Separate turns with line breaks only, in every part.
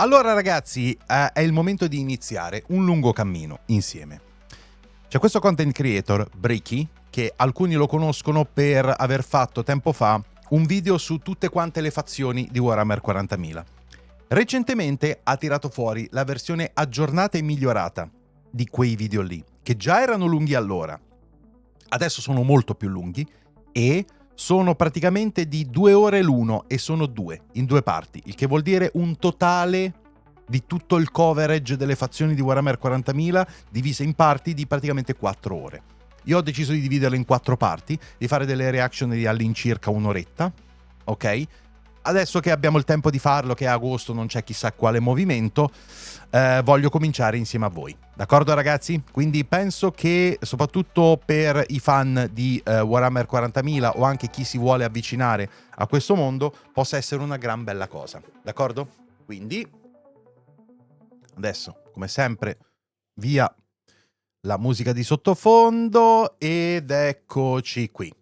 Allora ragazzi, è il momento di iniziare un lungo cammino insieme. C'è questo content creator, BRICKY, che alcuni lo conoscono per aver fatto tempo fa un video su tutte quante le fazioni di Warhammer 40.000. Recentemente ha tirato fuori la versione aggiornata e migliorata di quei video lì, che già erano lunghi allora. Adesso sono molto più lunghi e sono praticamente di 2 ore l'uno e sono due, in due parti, il che vuol dire un totale di tutto il coverage delle fazioni di Warhammer 40.000 divise in parti di praticamente 4 ore. Io ho deciso di dividerle in 4 parti, di fare delle reaction di all'incirca un'oretta, ok? Adesso che abbiamo il tempo di farlo, che è agosto, non c'è chissà quale movimento, voglio cominciare insieme a voi. D'accordo ragazzi? Quindi penso che soprattutto per i fan di Warhammer 40.000 o anche chi si vuole avvicinare a questo mondo possa essere una gran bella cosa. D'accordo? Quindi adesso, come sempre, via la musica di sottofondo ed eccoci qui.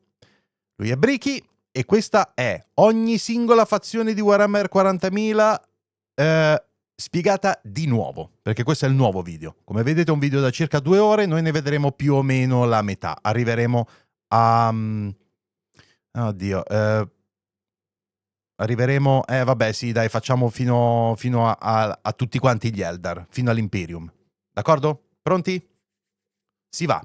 Lui è BRICKY. E questa è ogni singola fazione di Warhammer 40.000 spiegata di nuovo, perché questo è il nuovo video. Come vedete è un video da circa 2 ore, noi ne vedremo più o meno la metà. Arriveremo a... oddio... arriveremo... vabbè sì, dai, facciamo fino a tutti quanti gli Eldar, fino all'Imperium. D'accordo? Pronti? Si va!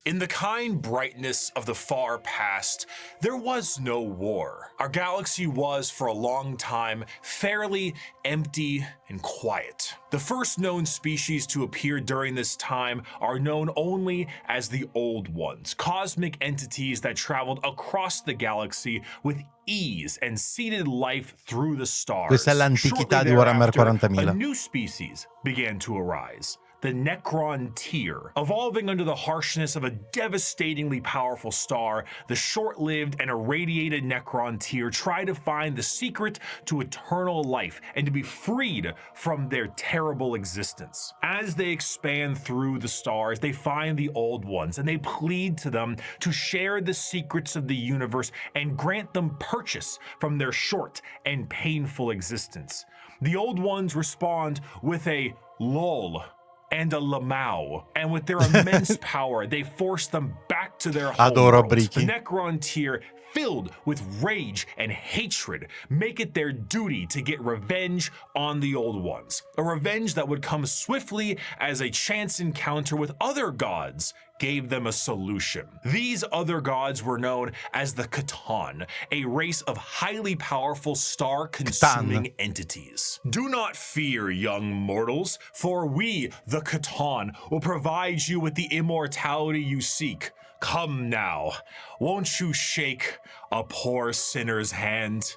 In the kind brightness of the far past, there was no war. Our galaxy was, for a long time, fairly empty and quiet. The first known species to appear during this time are known only as the Old Ones, cosmic entities that traveled across the galaxy with ease and seeded life through the stars.
Questa è l'antichità di Warhammer 40.000.
A new species began to arise. The Necron-Tier. Evolving under the harshness of a devastatingly powerful star, the short-lived and irradiated Necron-Tier try to find the secret to eternal life and to be freed from their terrible existence. As they expand through the stars, they find the Old Ones and they plead to them to share the secrets of the universe and grant them purchase from their short and painful existence. The Old Ones respond with a lol and a lamau, and with their immense power, they force them back to their homeworld. The Necron-Tier, filled with rage and hatred, make it their duty to get revenge on the Old Ones. A revenge that would come swiftly as a chance encounter with other gods gave them a solution. These other gods were known as the C'tan, a race of highly powerful star-consuming entities. Do not fear, young mortals, for we, the C'tan, will provide you with the immortality you seek. Come now, won't you shake a poor sinner's hand?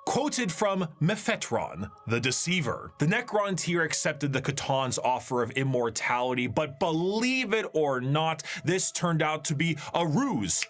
Quoted from Mephetron, the Deceiver. The Necron-Tier accepted the C'tan's offer of immortality, but believe it or not, this turned out to be a ruse.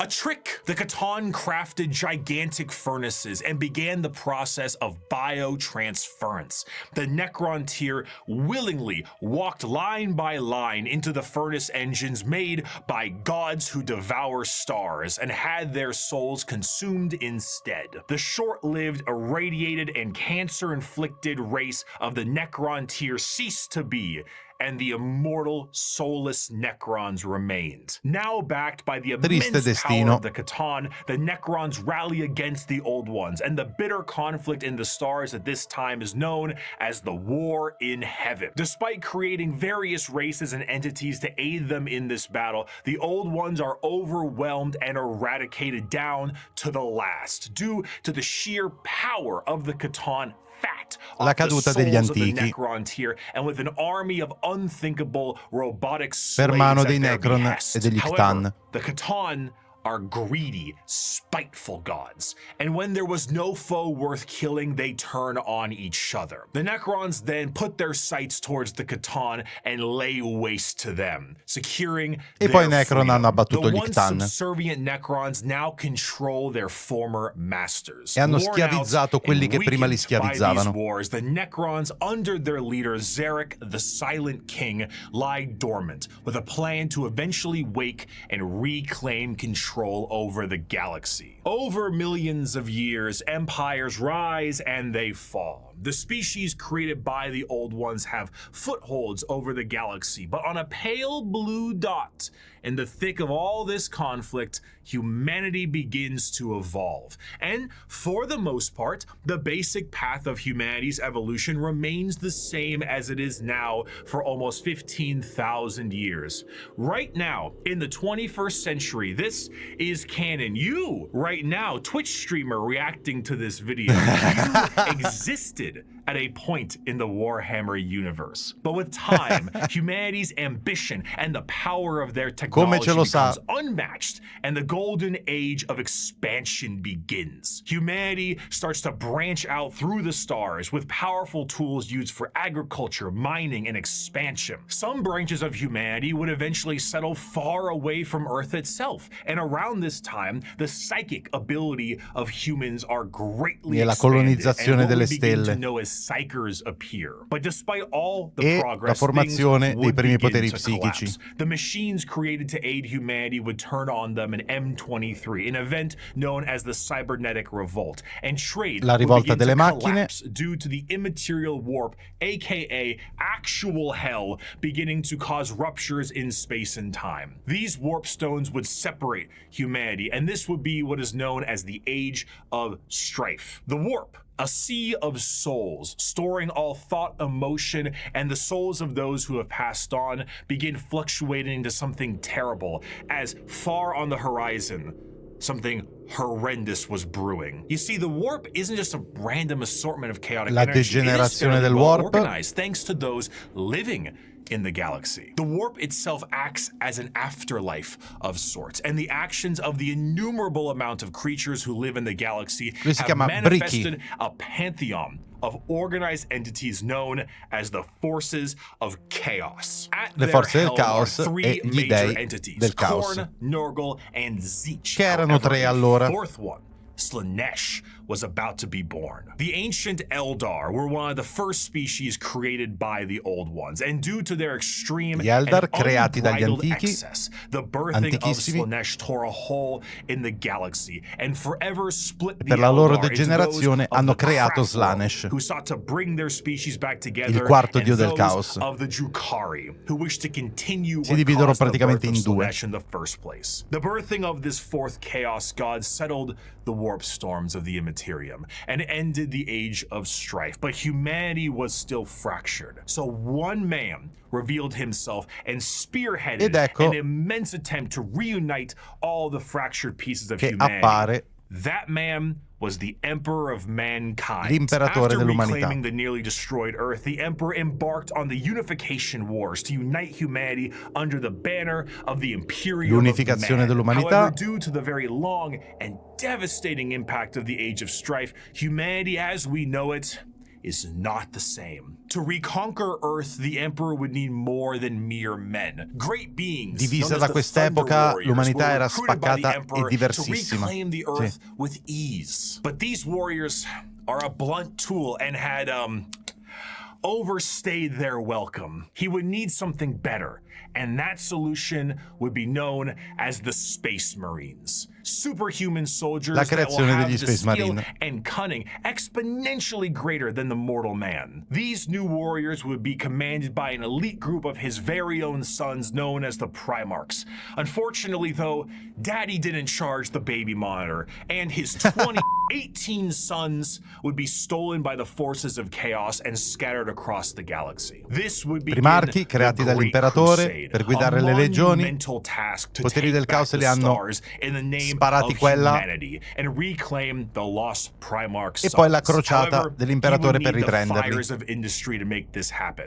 A trick! The C'tan crafted gigantic furnaces and began the process of biotransference. The Necron-Tier willingly walked line by line into the furnace engines made by gods who devour stars and had their souls consumed instead. The short-lived, irradiated, and cancer-inflicted race of the Necron-Tier ceased to be, and the immortal, soulless Necrons remained. Now backed by the immense power of the C'tan, the Necrons rally against the Old Ones, and the bitter conflict in the stars at this time is known as the War in Heaven. Despite creating various races and entities to aid them in this battle, the Old Ones are overwhelmed and eradicated down to the last, due to the sheer power of the C'tan. La caduta degli antichi and with an army of unthinkable robotic
per mano dei Necron e degli C'tan.
The C'tan are greedy, spiteful gods, and when there was no foe worth killing, they turn on each other. The Necrons then put their sights towards the C'tan and lay waste to them, securing
e poi i Necron hanno abbattuto
gli
C'tan.
The subservient Necrons now control their former masters.
E hanno schiavizzato quelli che prima li schiavizzavano.
Wars, the Necrons, under their leader Zarek, the Silent King, lie dormant, with a plan to eventually wake and reclaim control over the galaxy. Over millions of years, empires rise and they fall. The species created by the Old Ones have footholds over the galaxy, but on a pale blue dot in the thick of all this conflict, humanity begins to evolve. And for the most part, the basic path of humanity's evolution remains the same as it is now for almost 15,000 years. Right now, in the 21st century, this is canon. You, right now, Twitch streamer reacting to this video, you existed at a point in the Warhammer universe. But with time, humanity's ambition and the power of their technology becomes unmatched, and the golden age of expansion begins. Humanity starts to branch out through the stars with powerful tools used for agriculture, mining, and expansion. Some branches of humanity would eventually settle far away from Earth itself, and around this time, the psychic ability of humans are greatly expanded, and what we begin to know as psychers appear. But despite all the progress,
la formazione dei primi poteri
psichici,
psichici.
The machines created to aid humanity would turn on them in M23, an event known as the cybernetic revolt, and trade
la rivolta delle macchine
due to the immaterial warp, aka actual hell, beginning to cause ruptures in space and time. These warp stones would separate humanity, and this would be what is known as the Age of Strife. The warp, a sea of souls, storing all thought, emotion, and the souls of those who have passed on, begin fluctuating into something terrible, as far on the horizon, something horrendous was brewing. You see, the warp isn't just a random assortment of chaotic energy.
Degenerazione del warp,
organized thanks to those living in the galaxy. The warp itself acts as an afterlife of sorts, and the actions of the innumerable amount of creatures who live in the galaxy have manifested a pantheon of organized entities known as the forces of chaos. At
Le forze del caos e gli dei del caos,
Khorne, Nurgle, and Tzeentch.
Che erano tre allora.
Fourth one, Slaanesh, was about to be born. The ancient Eldar were one of the first species created by the Old Ones, and due to their extreme and unbridled excess, the birthing of Slaanesh tore a hole in the galaxy and forever split the Eldar into those of the Craft who sought to bring their species back together, and those of the Drukhari who wished to continue what caused the birth of Slaanesh in the first place. The birthing of this fourth chaos god settled the warp storms of the Immaterium and ended the Age of Strife, but humanity was still fractured. So one man revealed himself and spearheaded an immense attempt to reunite all the fractured pieces of humanity. That man was the Emperor of Mankind. After reclaiming the nearly destroyed Earth, the Emperor embarked on the unification wars to unite humanity under the banner of the Imperium of Man. However, due to the very long and devastating impact of the Age of Strife, humanity as we know it is not the same. To reconquer Earth, the Emperor would need more than mere men. Great beings,
divisa da quest'epoca, l'umanità era spaccata e diversissima.
To reclaim the Earth with ease. But these warriors are a blunt tool and had overstayed their welcome. He would need something better, and that solution would be known as the Space Marines. Superhuman soldiers that will have the skill and cunning exponentially greater than the mortal man. These new warriors would be commanded by an elite group of his very own sons known as the Primarchs. Unfortunately, though, Daddy didn't charge the baby monitor, and his 18 sons would be stolen by the forces of chaos and scattered across the galaxy. This would be
Primarchi creati dall'imperatore per guidare le legioni. Poteri del caos li hanno sparati quella e poi la crociata dell'imperatore per riprenderli.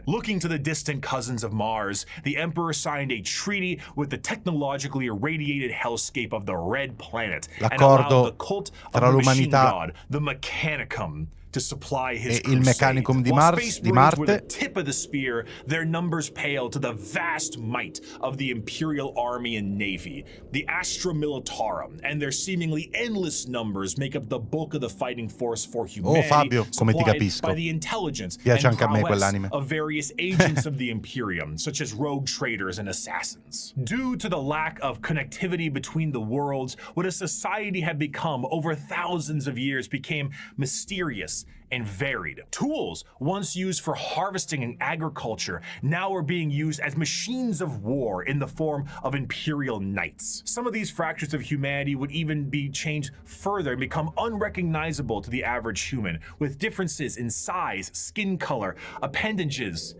Looking to the distant cousins of Mars, the Emperor signed a treaty with the technologically irradiated hellscape of the Red Planet and allowed the cult of the machine god, the Mechanicum, to supply his
il Mechanicum di Marte.
Were the tip of the spear, their numbers pale to the vast might of the Imperial Army and Navy. The Astra Militarum and their seemingly endless numbers make up the bulk of the fighting force for humanity,
Fabio, come ti capisco.
by the intelligence
Piace
and
anche a me
prowess
quell'anime.
of various agents of the Imperium, such as rogue traders and assassins. Due to the lack of connectivity between the worlds, what a society had become over thousands of years became mysterious and varied. Tools, once used for harvesting and agriculture, now are being used as machines of war in the form of imperial knights. Some of these fractures of humanity would even be changed further and become unrecognizable to the average human, with differences in size, skin color, appendages,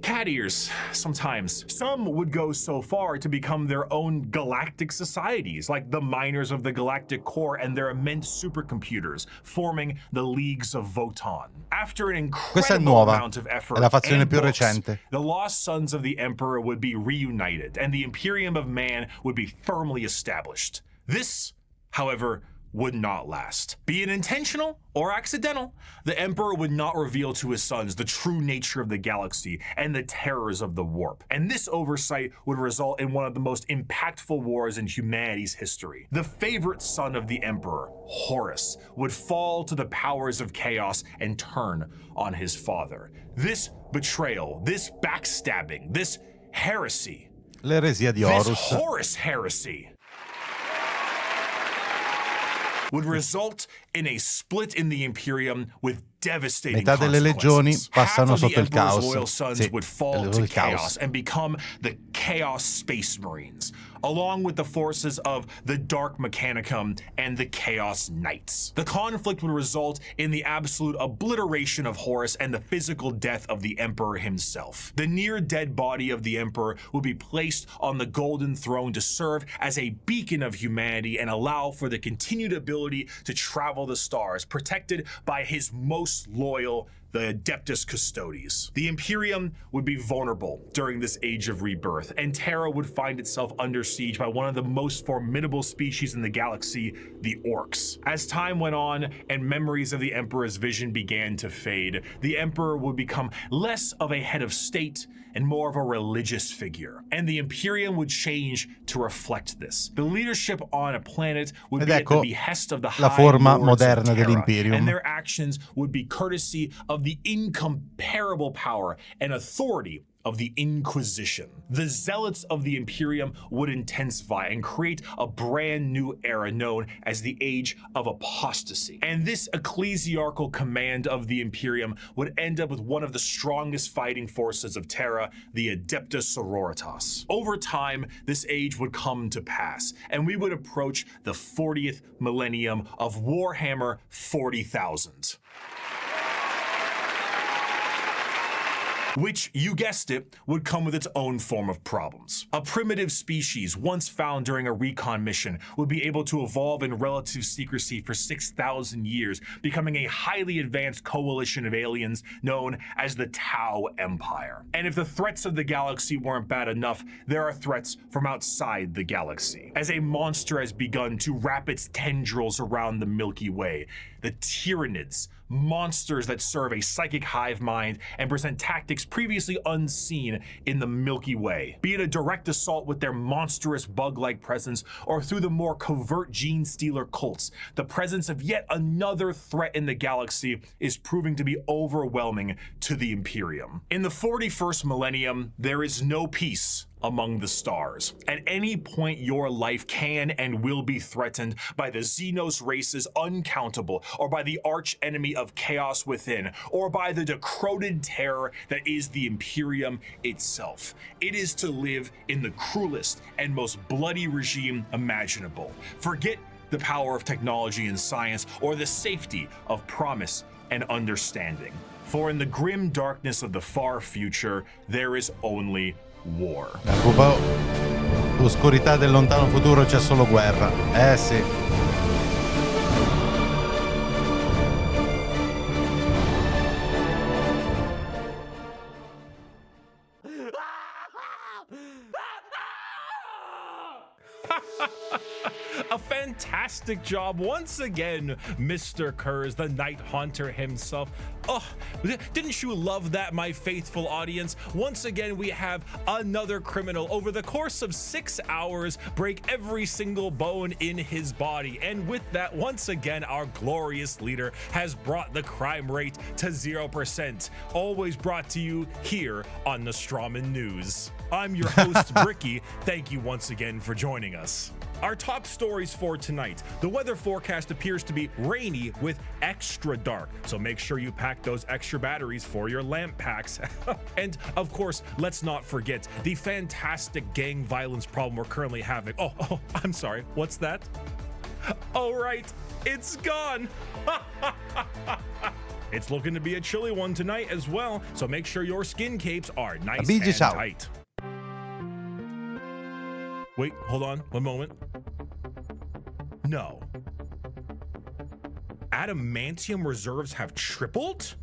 cat ears sometimes. Some would go so far to become their own galactic societies, like the miners of the galactic core and their immense supercomputers, forming the leagues of Votan. After an incredible amount of effort
è la fazione
and
più
books,
recente.
the lost sons of the Emperor would be reunited, and the Imperium of Man would be firmly established. This, however, would not last. Be it intentional or accidental, the Emperor would not reveal to his sons the true nature of the galaxy and the terrors of the warp. And this oversight would result in one of the most impactful wars in humanity's history. The favorite son of the Emperor, Horus, would fall to the powers of chaos and turn on his father. This betrayal, this backstabbing, this heresy,
L'eresia di
this
Horus.
Horus heresy would result in a split in the Imperium with devastating
Metà delle legioni
consequences.
passano
Half of the
sotto il
Emperor's
caos.
loyal sons
Sì,
would fall
il
to
caos.
chaos and become the Chaos Space Marines, along with the forces of the Dark Mechanicum and the Chaos Knights. The conflict would result in the absolute obliteration of Horus and the physical death of the Emperor himself. The near-dead body of the Emperor would be placed on the Golden Throne to serve as a beacon of humanity and allow for the continued ability to travel the stars, protected by his most loyal, the Adeptus Custodes. The Imperium would be vulnerable during this age of rebirth, and Terra would find itself under siege by one of the most formidable species in the galaxy, the Orcs. As time went on and memories of the Emperor's vision began to fade, the Emperor would become less of a head of state and more of a religious figure. And the Imperium would change to reflect this. The leadership on a planet would be at the behest of the
la
high
forma
lords of
moderna
Terra,
dell'Imperium.
and their actions would be courtesy of the incomparable power and authority of the Inquisition. The zealots of the Imperium would intensify and create a brand new era known as the Age of Apostasy. And this ecclesiarchal command of the Imperium would end up with one of the strongest fighting forces of Terra, the Adeptus Sororitas. Over time, this age would come to pass, and we would approach the 40th millennium of Warhammer 40,000. Which, you guessed it, would come with its own form of problems. A primitive species once found during a recon mission would be able to evolve in relative secrecy for 6,000 years, becoming a highly advanced coalition of aliens known as the Tau Empire. And if the threats of the galaxy weren't bad enough, there are threats from outside the galaxy. As a monster has begun to wrap its tendrils around the Milky Way, the Tyranids, monsters that serve a psychic hive mind and present tactics previously unseen in the Milky Way. Be it a direct assault with their monstrous bug-like presence, or through the more covert gene stealer cults, the presence of yet another threat in the galaxy is proving to be overwhelming to the Imperium. In the 41st millennium, there is no peace among the stars. At any point, your life can and will be threatened by the Xenos races uncountable, or by the arch enemy of chaos within, or by the decroded terror that is the Imperium itself. It is to live in the cruelest and most bloody regime imaginable. Forget the power of technology and science, or the safety of promise and understanding. For in the grim darkness of the far future, there is only war.
L'oscurità del lontano futuro c'è solo guerra. Sì.
A fantastic job once again, Mr. Kurz, the Night Haunter himself. Oh, didn't you love that, my faithful audience? Once again, we have another criminal over the course of 6 hours break every single bone in his body. And with that, once again, our glorious leader has brought the crime rate to 0%. Always brought to you here on Nostroman News. I'm your host, Bricky. Thank you once again for joining us. Our top stories for tonight. The weather forecast appears to be rainy with extra dark, so make sure you pack those extra batteries for your lamp packs. And of course, let's not forget the fantastic gang violence problem we're currently having. Oh, I'm sorry, what's that? Oh right, it's gone. It's looking to be a chilly one tonight as well, so make sure your skin capes are nice and tight. Wait, hold on, one moment. No. Adamantium reserves have tripled?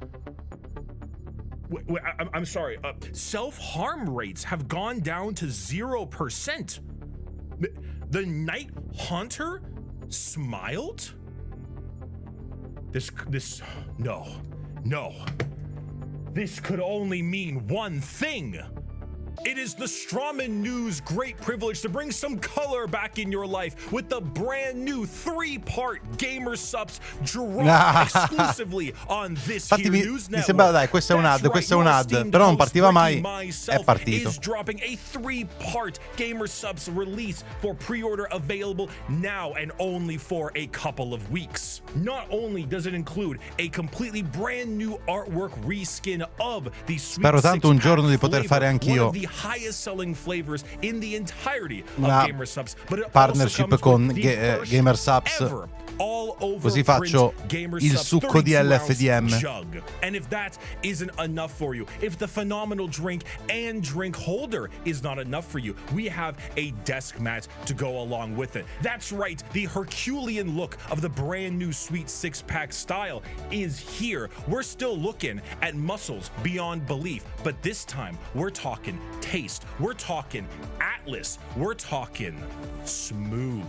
Wait, I'm sorry. Self-harm rates have gone down to 0%. The Night Hunter smiled? No. This could only mean one thing. It is the Strawman News' great privilege to bring some color back in your life with the brand new 3-part Gamer Subs drop exclusively on this here news network.
Mi sembra, dai, questo è un ad, però non partiva mai, è partito.
Is dropping a 3-part Gamer Subs release for pre-order, available now and only for a couple of weeks. Not only does it include a completely brand new artwork reskin of the Sweet
Spero tanto un giorno di poter fare anch'io
highest selling flavors in the entirety of Gamer Subs, but it
partnership con Gamer Subs, così faccio il succo di LFDM.
And if that isn't enough for you, if the phenomenal drink and drink holder is not enough for you, we have a desk mat to go along with it. That's right, the Herculean look of the brand new Sweet 6-pack style is here. We're still looking at muscles beyond belief, but this time we're talking taste, we're talking Atlas, we're talking smooth.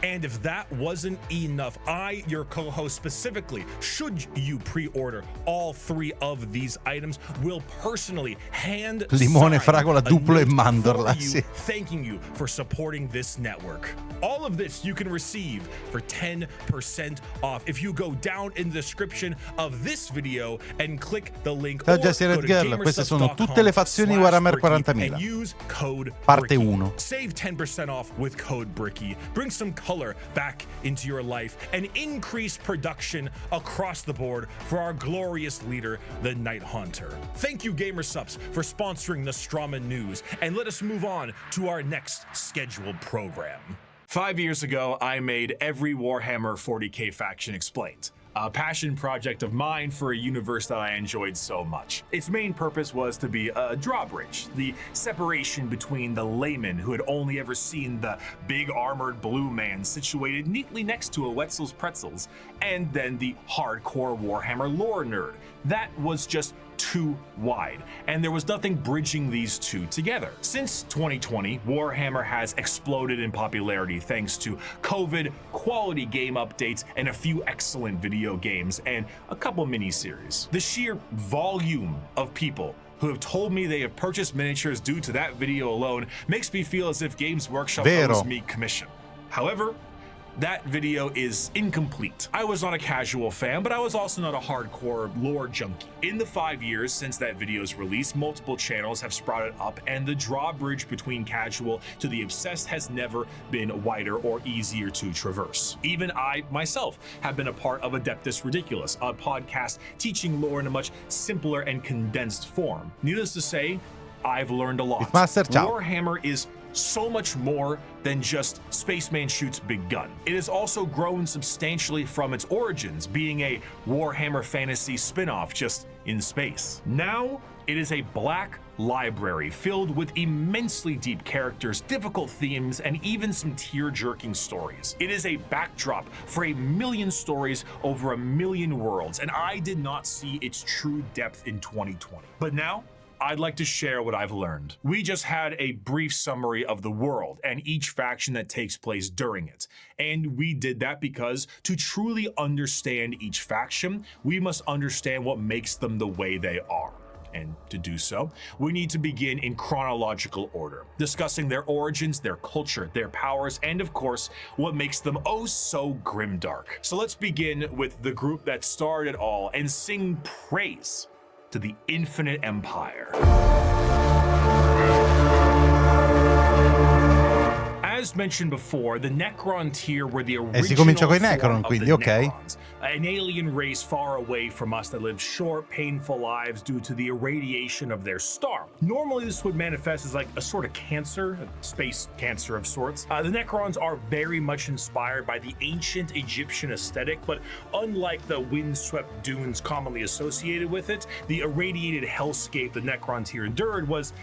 And if that wasn't enough, I, your co-host specifically, should you pre-order all 3 of these items, will personally hand
limone, fragola, duplo e mandorla,
sì, thanking you for supporting this network. All of this you can receive for 10% off if you go down in the description of this video and click the link.
Ciao Jesse Red Girl, queste sono tutte le fazioni Warhammer 40.000. Parte 1.
Save 10% off with code BRICKY. Bring some color back into your life and increase production across the board for our glorious leader, the Night Hunter. Thank you, Gamer Subs, for sponsoring the Strawman News, and let us move on to our next scheduled program. 5 years ago, I made every Warhammer 40K faction explained. A passion project of mine for a universe that I enjoyed so much. Its main purpose was to be a drawbridge, the separation between the layman who had only ever seen the big armored blue man situated neatly next to a Wetzel's Pretzels, and then the hardcore Warhammer lore nerd. That was just too wide, and there was nothing bridging these two together. Since 2020, Warhammer has exploded in popularity thanks to COVID, quality game updates, and a few excellent video games, and a couple miniseries. The sheer volume of people who have told me they have purchased miniatures due to that video alone makes me feel as if Games Workshop owes me commission. However, that video is incomplete. I was not a casual fan, but I was also not a hardcore lore junkie. In the 5 years since that video's release, multiple channels have sprouted up, and the drawbridge between casual to the obsessed has never been wider or easier to traverse. Even I, myself, have been a part of Adeptus Ridiculous, a podcast teaching lore in a much simpler and condensed form. Needless to say, I've learned a lot. Warhammer is so much more than just Spaceman shoots big gun. It has also grown substantially from its origins, being a Warhammer Fantasy spin-off just in space. Now, it is a black library filled with immensely deep characters, difficult themes, and even some tear-jerking stories. It is a backdrop for a million stories over a million worlds, and I did not see its true depth in 2020. But now, I'd like to share what I've learned. We just had a brief summary of the world and each faction that takes place during it. And we did that because to truly understand each faction, we must understand what makes them the way they are. And to do so, we need to begin in chronological order, discussing their origins, their culture, their powers, and of course, what makes them oh so grimdark. So let's begin with the group that started it all and sing praise to the Infinite Empire. as mentioned before, the Necron tier were the original
si comincia coi
form
Necron,
of
quindi,
the
ok.
Necrons, an alien race far away from us that lived short, painful lives due to the irradiation of their star. Normally, this would manifest as like a sort of cancer, a space cancer of sorts. The Necrons are very much inspired by the ancient Egyptian aesthetic, but unlike the windswept dunes commonly associated with it, the irradiated hellscape the Necron tier endured was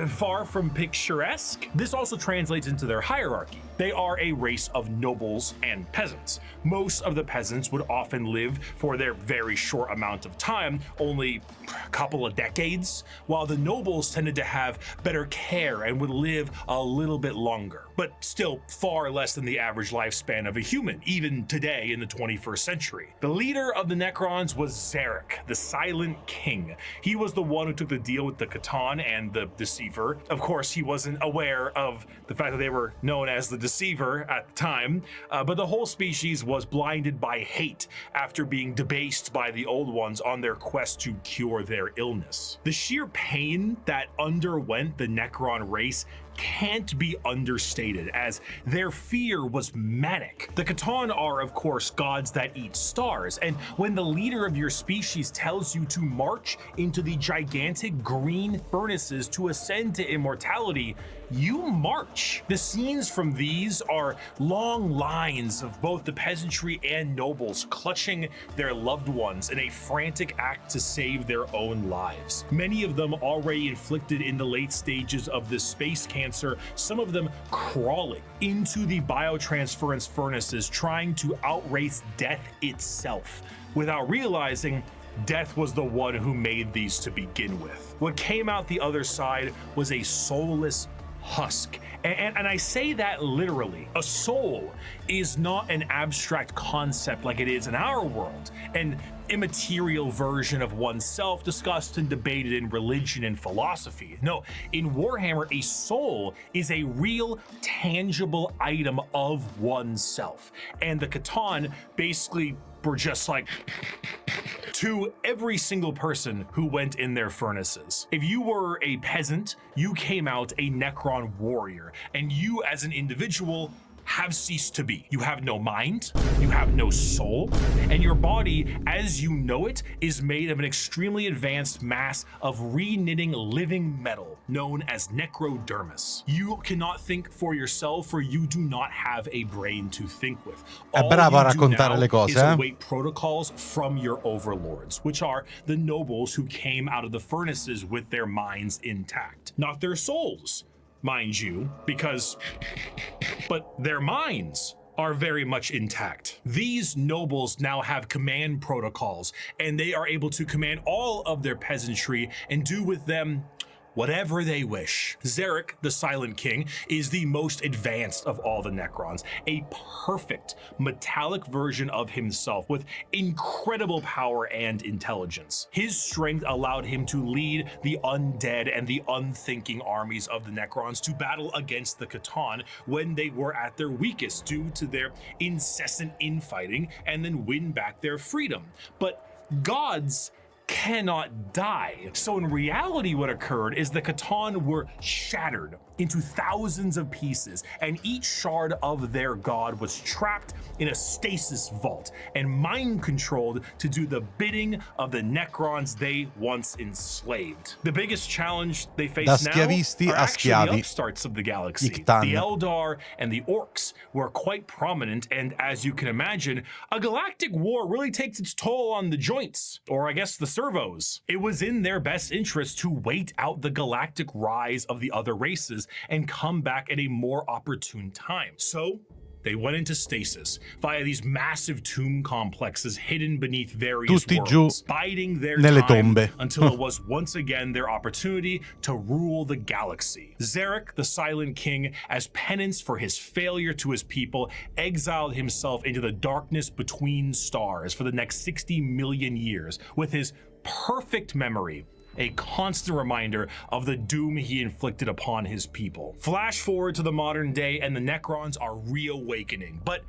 far from picturesque. This also translates into their hierarchy. They are a race of nobles and peasants. Most of the peasants would often live for their very short amount of time, only a couple of decades, while the nobles tended to have better care and would live a little bit longer, but still far less than the average lifespan of a human, even today in the 21st century. The leader of the Necrons was Zarek, the Silent King. He was the one who took the deal with the Catan and the Deceiver. Of course, he wasn't aware of the fact that they were known as the Deceiver at the time, but the whole species was blinded by hate after being debased by the Old Ones on their quest to cure their illness. The sheer pain that underwent the Necron race can't be understated, as their fear was manic. The Catan are, of course, gods that eat stars, and when the leader of your species tells you to march into the gigantic green furnaces to ascend to immortality, you march. The scenes from these are long lines of both the peasantry and nobles clutching their loved ones in a frantic act to save their own lives. Many of them already inflicted in the late stages of this space cancer, some of them crawling into the biotransference furnaces, trying to outrace death itself, without realizing death was the one who made these to begin with. What came out the other side was a soulless husk. And I say that literally. A soul is not an abstract concept like it is in our world, an immaterial version of oneself discussed and debated in religion and philosophy. No, in Warhammer, a soul is a real, tangible item of oneself. And the Catan basically were just like to every single person who went in their furnaces. If you were a peasant, you came out a Necron warrior, and you as an individual have ceased to be. You have no mind, you have no soul, and your body, as you know it, is made of an extremely advanced mass of re-knitting living metal known as necrodermis. You cannot think for yourself, for you do not have a brain to think with.
È bravo a raccontare le cose,
is await protocols from your overlords, which are the nobles who came out of the furnaces with their minds intact, not their souls, mind you, but their minds are very much intact. These nobles now have command protocols, and they are able to command all of their peasantry and do with them whatever they wish. Zarek, the Silent King, is the most advanced of all the Necrons, a perfect metallic version of himself with incredible power and intelligence. His strength allowed him to lead the undead and the unthinking armies of the Necrons to battle against the Catan when they were at their weakest due to their incessant infighting, and then win back their freedom. But gods cannot die. So in reality, what occurred is the Catan were shattered into thousands of pieces, and each shard of their god was trapped in a stasis vault and mind controlled to do the bidding of the Necrons they once enslaved. The biggest challenge they face now are actually the upstarts of the galaxy. The Eldar and the Orcs were quite prominent, and as you can imagine, a galactic war really takes its toll on the joints, or I guess the servos. It was in their best interest to wait out the galactic rise of the other races and come back at a more opportune time. So they went into stasis via these massive tomb complexes hidden beneath various worlds, biding their time until it was once again their opportunity to rule the galaxy. Zarek, the Silent King, as penance for his failure to his people, exiled himself into the darkness between stars for the next 60 million years, with his perfect memory a constant reminder of the doom he inflicted upon his people. Flash forward to the modern day, and the Necrons are reawakening, but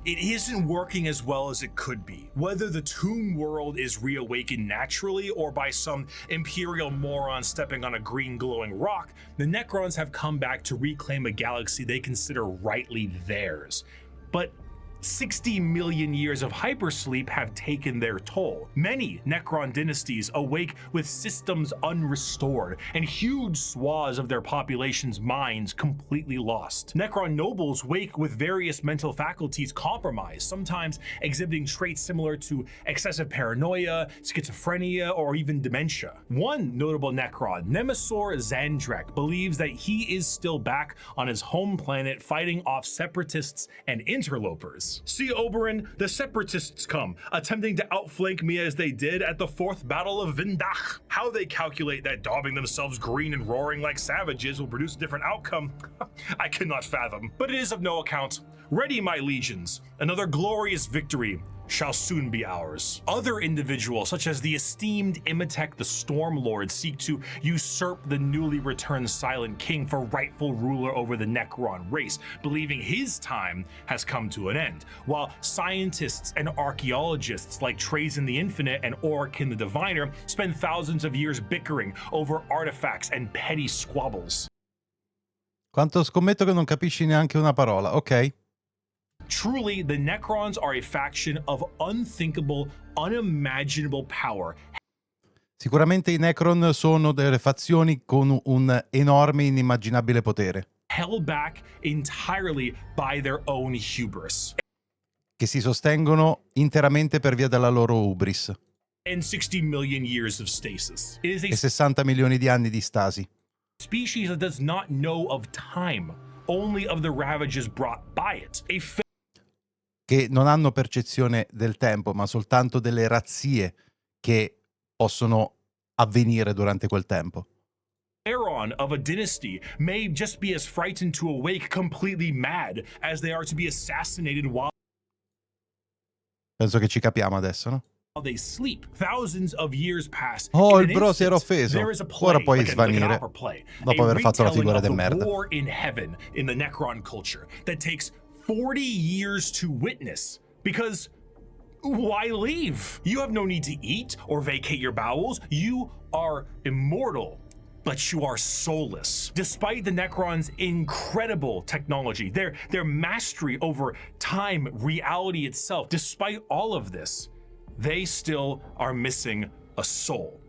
it isn't working as well as it could be. Whether the tomb world is reawakened naturally or by some imperial moron stepping on a green glowing rock, the Necrons have come back to reclaim a galaxy they consider rightly theirs. But 60 million years of hypersleep have taken their toll. Many Necron dynasties awake with systems unrestored and huge swaths of their population's minds completely lost. Necron nobles wake with various mental faculties compromised, sometimes exhibiting traits similar to excessive paranoia, schizophrenia, or even dementia. One notable Necron, Nemesaur Zandrek, believes that he is still back on his home planet fighting off separatists and interlopers. See, Oberyn, the separatists come, attempting to outflank me as they did at the 4th Battle of Vindach. How they calculate that daubing themselves green and roaring like savages will produce a different outcome, I cannot fathom. But it is of no account. Ready, my legions. Another glorious victory shall soon be ours. Other individuals, such as the esteemed Imhotep the Stormlord, seek to usurp the newly returned Silent King for rightful ruler over the Necron race, believing his time has come to an end, while scientists and archaeologists like Trazen the Infinite and Orikin the Diviner spend thousands of years bickering over artifacts and petty squabbles.
Quanto scommetto che non capisci neanche una parola, ok?
Truly, the Necrons are a faction of unthinkable, unimaginable power.
Sicuramente i Necron sono delle fazioni con un enorme inimmaginabile potere.
Held back entirely by their own hubris.
Che si sostengono interamente per via della loro hubris.
And 60 million years of stasis. It is
E 60 milioni di anni di stasi.
Species that does not know of time, only of the ravages brought by it.
Che non hanno percezione del tempo, ma soltanto delle razzie che possono avvenire durante quel tempo.
Pharaoh of a dynasty may just be as frightened to awake completely mad as they are to be assassinated while
Penso che ci capiamo adesso, no?
they sleep. Thousands of years pass.
Oh, il bro si era offeso. Ora puoi svanire dopo aver fatto la figura di merda.
War in heaven in the Necron culture that takes 40 years to witness, because why leave? You have no need to eat or vacate your bowels. You are immortal, but you are soulless. Despite the Necrons' incredible technology, their mastery over time, reality itself, despite all of this, they still are missing a soul.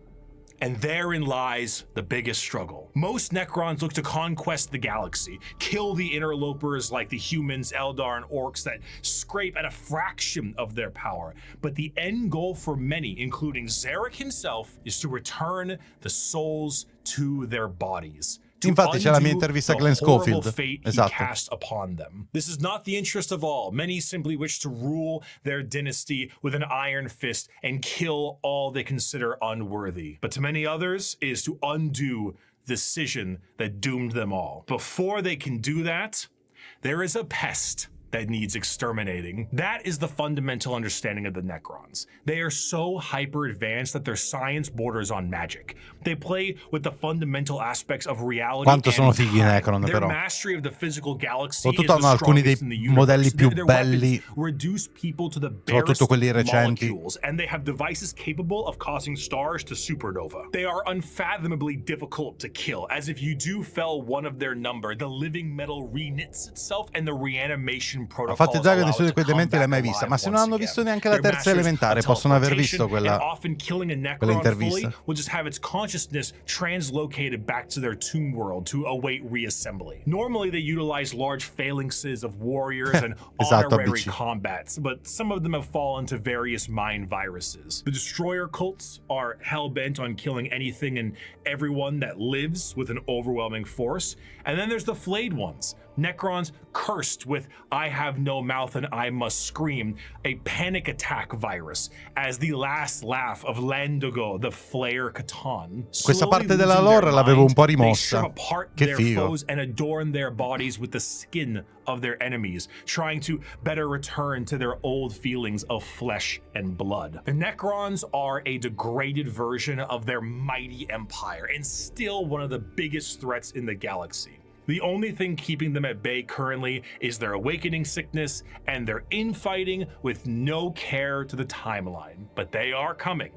And therein lies the biggest struggle. Most Necrons look to conquest the galaxy, kill the interlopers like the humans, Eldar, and orcs that scrape at a fraction of their power. But the end goal for many, including Zarek himself, is to return the souls to their bodies.
Infatti c'è la mia intervista a Glenn Schofield. Esatto.
Cast upon them. This is not the interest of all. Many simply wish to rule their dynasty with an iron fist and kill all they consider unworthy. But to many others, it is to undo the decision that doomed them all. Before they can do that, there is a pest that needs exterminating. That is the fundamental understanding of the Necrons. They are so hyper advanced that their science borders on magic. They play with the fundamental aspects of reality.
Quanto sono fighi i Necron,
Their
però.
mastery of the physical galaxy
Soprattutto
is the
hanno alcuni dei
strongest in the universe.
modelli più
Their
belli,
weapons reduce people to the
soprattutto
barest
quelli recenti.
molecules, and they have devices capable of causing stars to supernova. They are unfathomably difficult to kill, as if you do fell one of their number, the living metal reknits itself and the reanimation
Ho fatto già che nessuno di quei dementi l'ha mai vista, ma se non hanno visto neanche la terza elementare possono aver visto quella intervista.
Will just have its consciousness translocated back to their tomb world to await reassembly. Normally they utilize large phalanxes of warriors and honorary combats, but some of them have fallen to various mind viruses. The destroyer cults are hell-bent on killing anything and everyone that lives with an overwhelming force. And then there's the flayed ones, Necrons cursed with I have no mouth and I must scream, a panic attack virus, as the last laugh of Landogo, the Flayer Catan.
Questa parte della lore l'avevo un po' rimossa. Che figo.
And adorn their bodies with the skin of their enemies, trying to better return to their old feelings of flesh and blood. The Necrons are a degraded version of their mighty empire and still one of the biggest threats in the galaxy. The only thing keeping them at bay currently is their awakening sickness and their infighting with no care to the timeline. But they are coming.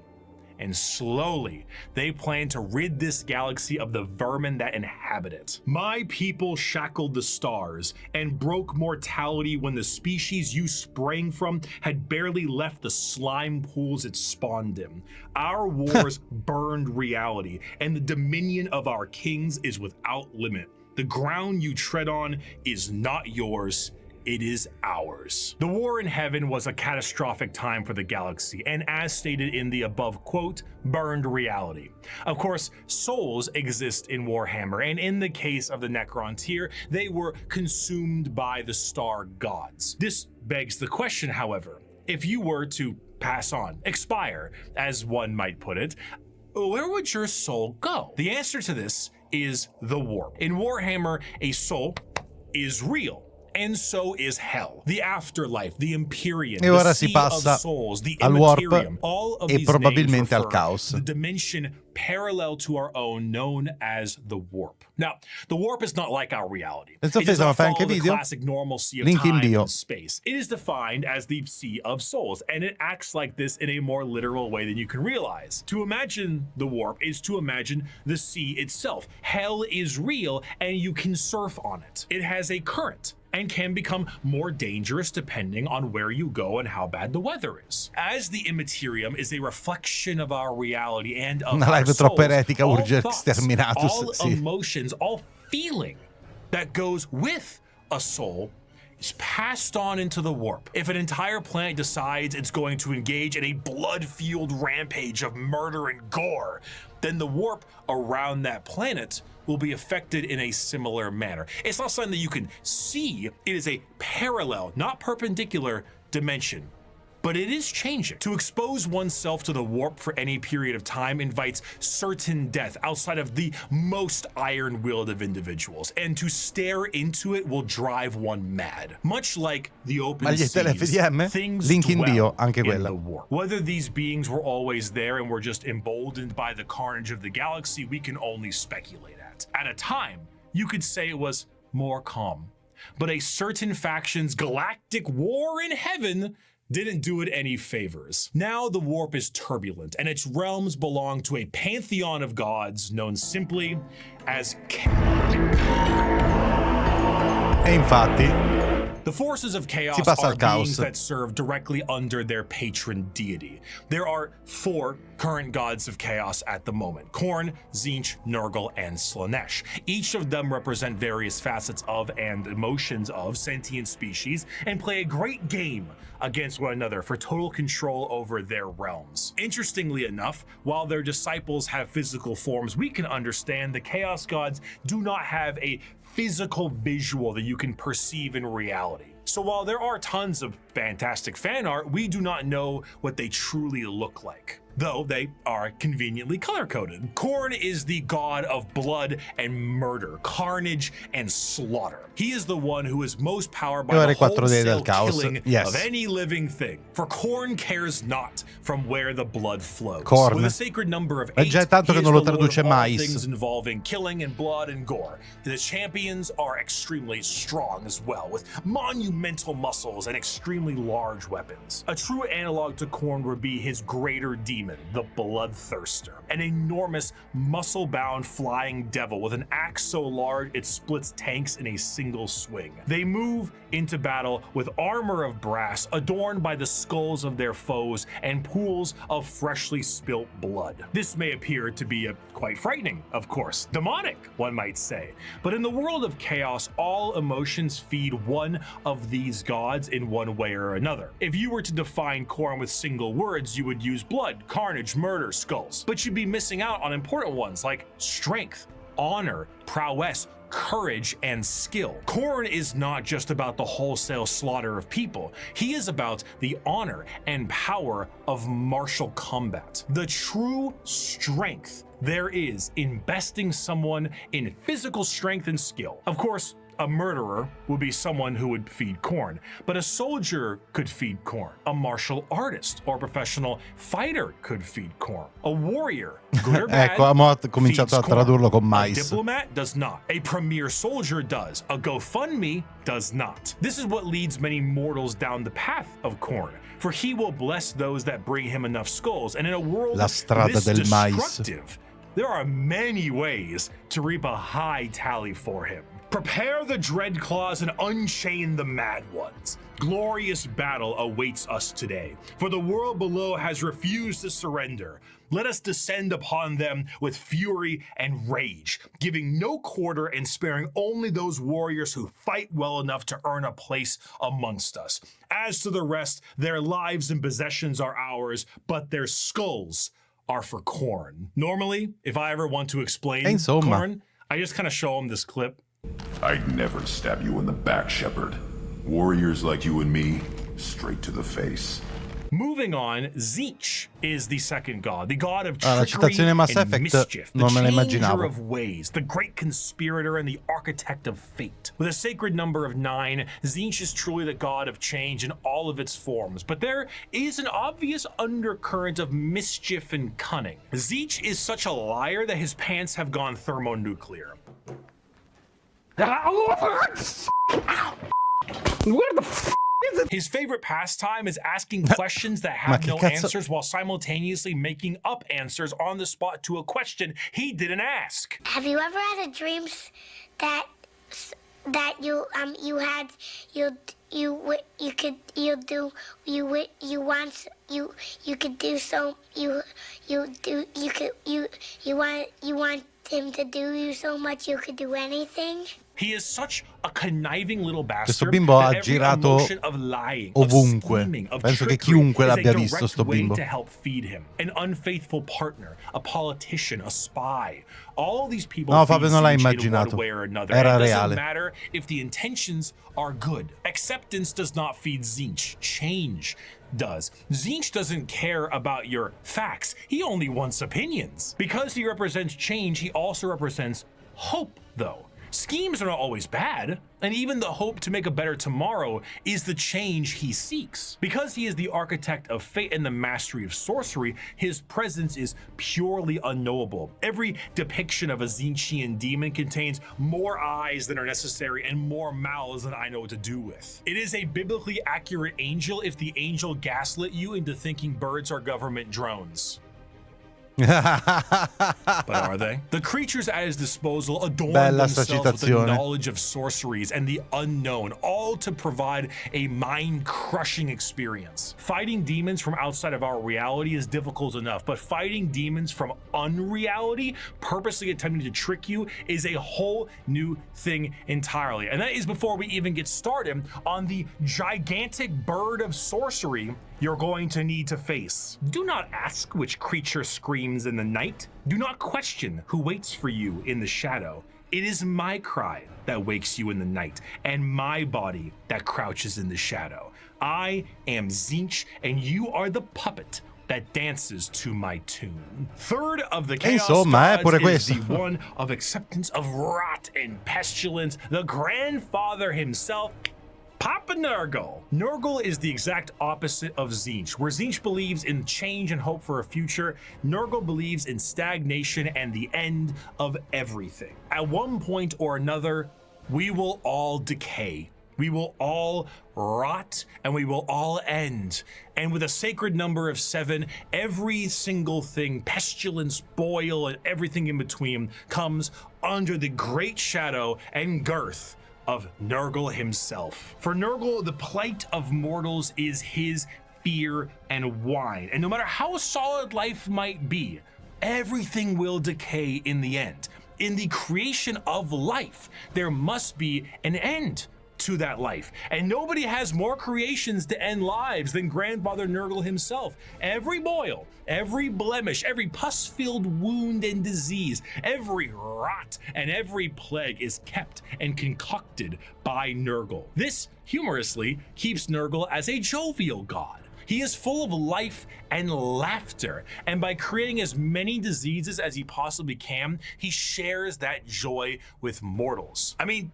And slowly, they plan to rid this galaxy of the vermin that inhabit it. My people shackled the stars and broke mortality when the species you sprang from had barely left the slime pools it spawned in. Our wars burned reality, and the dominion of our kings is without limit. The ground you tread on is not yours. It is ours. The war in heaven was a catastrophic time for the galaxy, and as stated in the above quote, burned reality. Of course, souls exist in Warhammer, and in the case of the Necron tier, they were consumed by the star gods. This begs the question, however, if you were to pass on, expire, as one might put it, where would your soul go? The answer to this is the warp. In Warhammer, a soul is real. And so is hell, the afterlife, the Empyrean,
E ora
the
si
Sea of
passa
Souls, the
al warp
Immaterium. All of
e
these
probabilmente
names
al
refer
caos.
to the dimension parallel to our own, known as the warp. Now, the warp is not like our reality.
Senza
It does
offesa, ma
not
fai
follow
anche
the
video?
classic normal sea of
Link in
time
bio.
and space. It is defined as the Sea of Souls, and it acts like this in a more literal way than you can realize. To imagine the warp is to imagine the sea itself. Hell is real, and you can surf on it. It has a current and can become more dangerous depending on where you go and how bad the weather is. As the Immaterium is a reflection of our reality and of
Una
our
live troppo
souls,
eretica,
all
urge
thoughts,
exterminatus,
all
sì.
emotions, all feeling that goes with a soul is passed on into the warp. If an entire planet decides it's going to engage in a blood-fueled rampage of murder and gore, then the warp around that planet will be affected in a similar manner. It's not something that you can see. It is a parallel, not perpendicular dimension. But it is changing. To expose oneself to the warp for any period of time invites certain death outside of the most iron-willed of individuals, and to stare into it will drive one mad. Much like the open
Maglietta
seas,
FDM?
things
Link in bio,
dwell
anche
in
quella.
the warp. Whether these beings were always there and were just emboldened by the carnage of the galaxy, we can only speculate at. At a time, you could say it was more calm. But a certain faction's galactic war in heaven didn't do it any favors. Now the warp is turbulent, and its realms belong to a pantheon of gods known simply as
E infatti
The forces of chaos
si passa
are
al caos.
beings that serve directly under their patron deity. There are 4 current gods of chaos at the moment: Khorne, Tzeentch, Nurgle, and Slaanesh. Each of them represent various facets of and emotions of sentient species and play a great game against one another for total control over their realms. Interestingly enough, while their disciples have physical forms we can understand, the chaos gods do not have a physical visual that you can perceive in reality. So while there are tons of fantastic fan art, we do not know what they truly look like, though they are conveniently color-coded. Khorne is the god of blood and murder, carnage and slaughter. He is the one who is most powered by the
4D del
wholesale
caos.
killing
Yes.
of any living thing. For Khorne cares not from where the blood flows.
Khorne.
With a sacred number of
Ma
8,
già è tanto
he
che
is
non lo
the lord of
traduce
all
mai.
things involving killing and blood and gore. The champions are extremely strong as well, with monumental muscles and extremely large weapons. A true analog to Khorne would be his greater demon, the Bloodthirster, an enormous muscle-bound flying devil with an axe so large it splits tanks in a single swing. They move into battle with armor of brass adorned by the skulls of their foes and pools of freshly spilt blood. This may appear to be quite frightening, of course, demonic, one might say. But in the world of chaos, all emotions feed one of these gods in one way or another. If you were to define Khorne with single words, you would use blood, carnage, murder, skulls. But you'd be missing out on important ones like strength, honor, prowess, courage, and skill. Khorne is not just about the wholesale slaughter of people. He is about the honor and power of martial combat. The true strength there is in besting someone in physical strength and skill. Of course, A murderer would be someone who would feed corn, but a soldier could feed corn. A martial artist or professional fighter could feed corn. A warrior, good or bad,
Ecco, ha cominciato a
feeds corn.
tradurlo con
A
mais.
diplomat does not. A premier soldier does. A GoFundMe does not. This is what leads many mortals down the path of corn, for he will bless those that bring him enough skulls. And in a world
La strada
this
del mais.
destructive, there are many ways to reap a high tally for him. Prepare the dread claws and unchain the mad ones. Glorious battle awaits us today, for the world below has refused to surrender. Let us descend upon them with fury and rage, giving no quarter and sparing only those warriors who fight well enough to earn a place amongst us. As to the rest, their lives and possessions are ours, but their skulls are for corn. Normally, if I ever want to explain corn, I just kind of show them this clip.
I'd never stab you in the back, Shepherd. Warriors like you and me, straight to the face.
Moving on, Tzeentch is the second god, the god of
la
trickery
citazione Mass
and
Effect
mischief, the
non me la
changer
immaginavo.
of ways, the great conspirator and the architect of fate. With a sacred number of 9, Tzeentch is truly the god of change in all of its forms, but there is an obvious undercurrent of mischief and cunning. Tzeentch is such a liar that his pants have gone thermonuclear.
Where the f is it?
His favorite pastime is asking questions that have no answers while simultaneously making up answers on the spot to a question he didn't ask.
Have you ever had a dream that you want him to do you so much you could do anything?
He is such a conniving little
Questo
bastard
bimbo ha
that every
girato
emotion of lying,
ovunque.
of scheming, of
Penso che
trickery
chiunque
is a
l'abbia visto
direct
sto
way
bimbo.
to help feed him. An unfaithful partner, a politician, a spy. All these people
No,
feed
Fabio non l'ha
Tzeentch in
immaginato.
one way or another.
Era
It doesn't
reale.
matter if the intentions are good. Acceptance does not feed Tzeentch. Change does. Tzeentch doesn't care about your facts. He only wants opinions. Because he represents change, he also represents hope, though. Schemes are not always bad, and even the hope to make a better tomorrow is the change he seeks. Because he is the architect of fate and the mastery of sorcery, his presence is purely unknowable. Every depiction of a Tzeentchian demon contains more eyes than are necessary and more mouths than I know what to do with. It is a biblically accurate angel if the angel gaslit you into thinking birds are government drones. But are they? The creatures at his disposal adorn themselves with the knowledge of sorceries and the unknown, all to provide a mind-crushing experience. Fighting demons from outside of our reality is difficult enough, but fighting demons from unreality, purposely attempting to trick you, is a whole new thing entirely. And that is before we even get started on the gigantic bird of sorcery you're going to need to face. Do not ask which creature screams in the night. Do not question who waits for you in the shadow. It is my cry that wakes you in the night, and my body that crouches in the shadow. I am Tzeentch, and you are the puppet that dances to my tune. Third of the chaos gods is the one of acceptance of rot and pestilence, the grandfather himself, Papa Nurgle. Nurgle is the exact opposite of Tzeentch. Where Tzeentch believes in change and hope for a future, Nurgle believes in stagnation and the end of everything. At one point or another, we will all decay. We will all rot and we will all end. And with a sacred number of 7, every single thing, pestilence, boil, and everything in between, comes under the great shadow and girth of Nurgle himself. For Nurgle, the plight of mortals is his fear and whine. And no matter how solid life might be, everything will decay in the end. In the creation of life, there must be an end to that life. And nobody has more creations to end lives than Grandfather Nurgle himself. Every boil, every blemish, every pus-filled wound and disease, every rot and every plague is kept and concocted by Nurgle. This, humorously, keeps Nurgle as a jovial god. He is full of life and laughter, and by creating as many diseases as he possibly can, he shares that joy with mortals. I mean,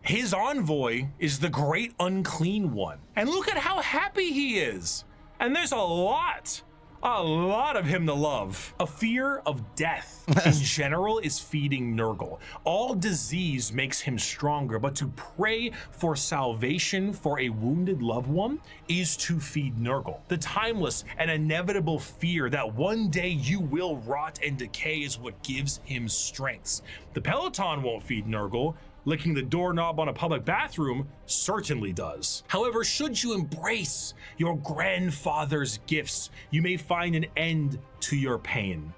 His envoy is the Great Unclean One. And look at how happy he is. And there's a lot of him to love. A fear of death in general is feeding Nurgle. All disease makes him stronger, but to pray for salvation for a wounded loved one is to feed Nurgle. The timeless and inevitable fear that one day you will rot and decay is what gives him strength. The Peloton won't feed Nurgle. Licking the doorknob on a public bathroom certainly does. However, should you embrace your grandfather's gifts, you may find an end to your pain.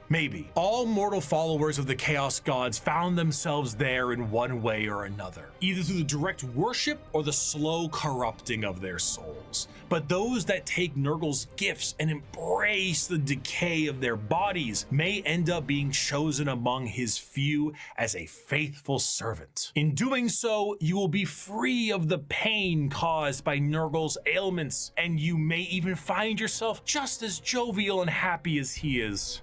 Maybe. All mortal followers of the Chaos Gods found themselves there in one way or another, either through the direct worship or the slow corrupting of their souls. But those that take Nurgle's gifts and embrace the decay of their bodies may end up being chosen among his few as a faithful servant. In doing so, you will be free of the pain caused by Nurgle's ailments, and you may even find yourself just as jovial and happy as he is.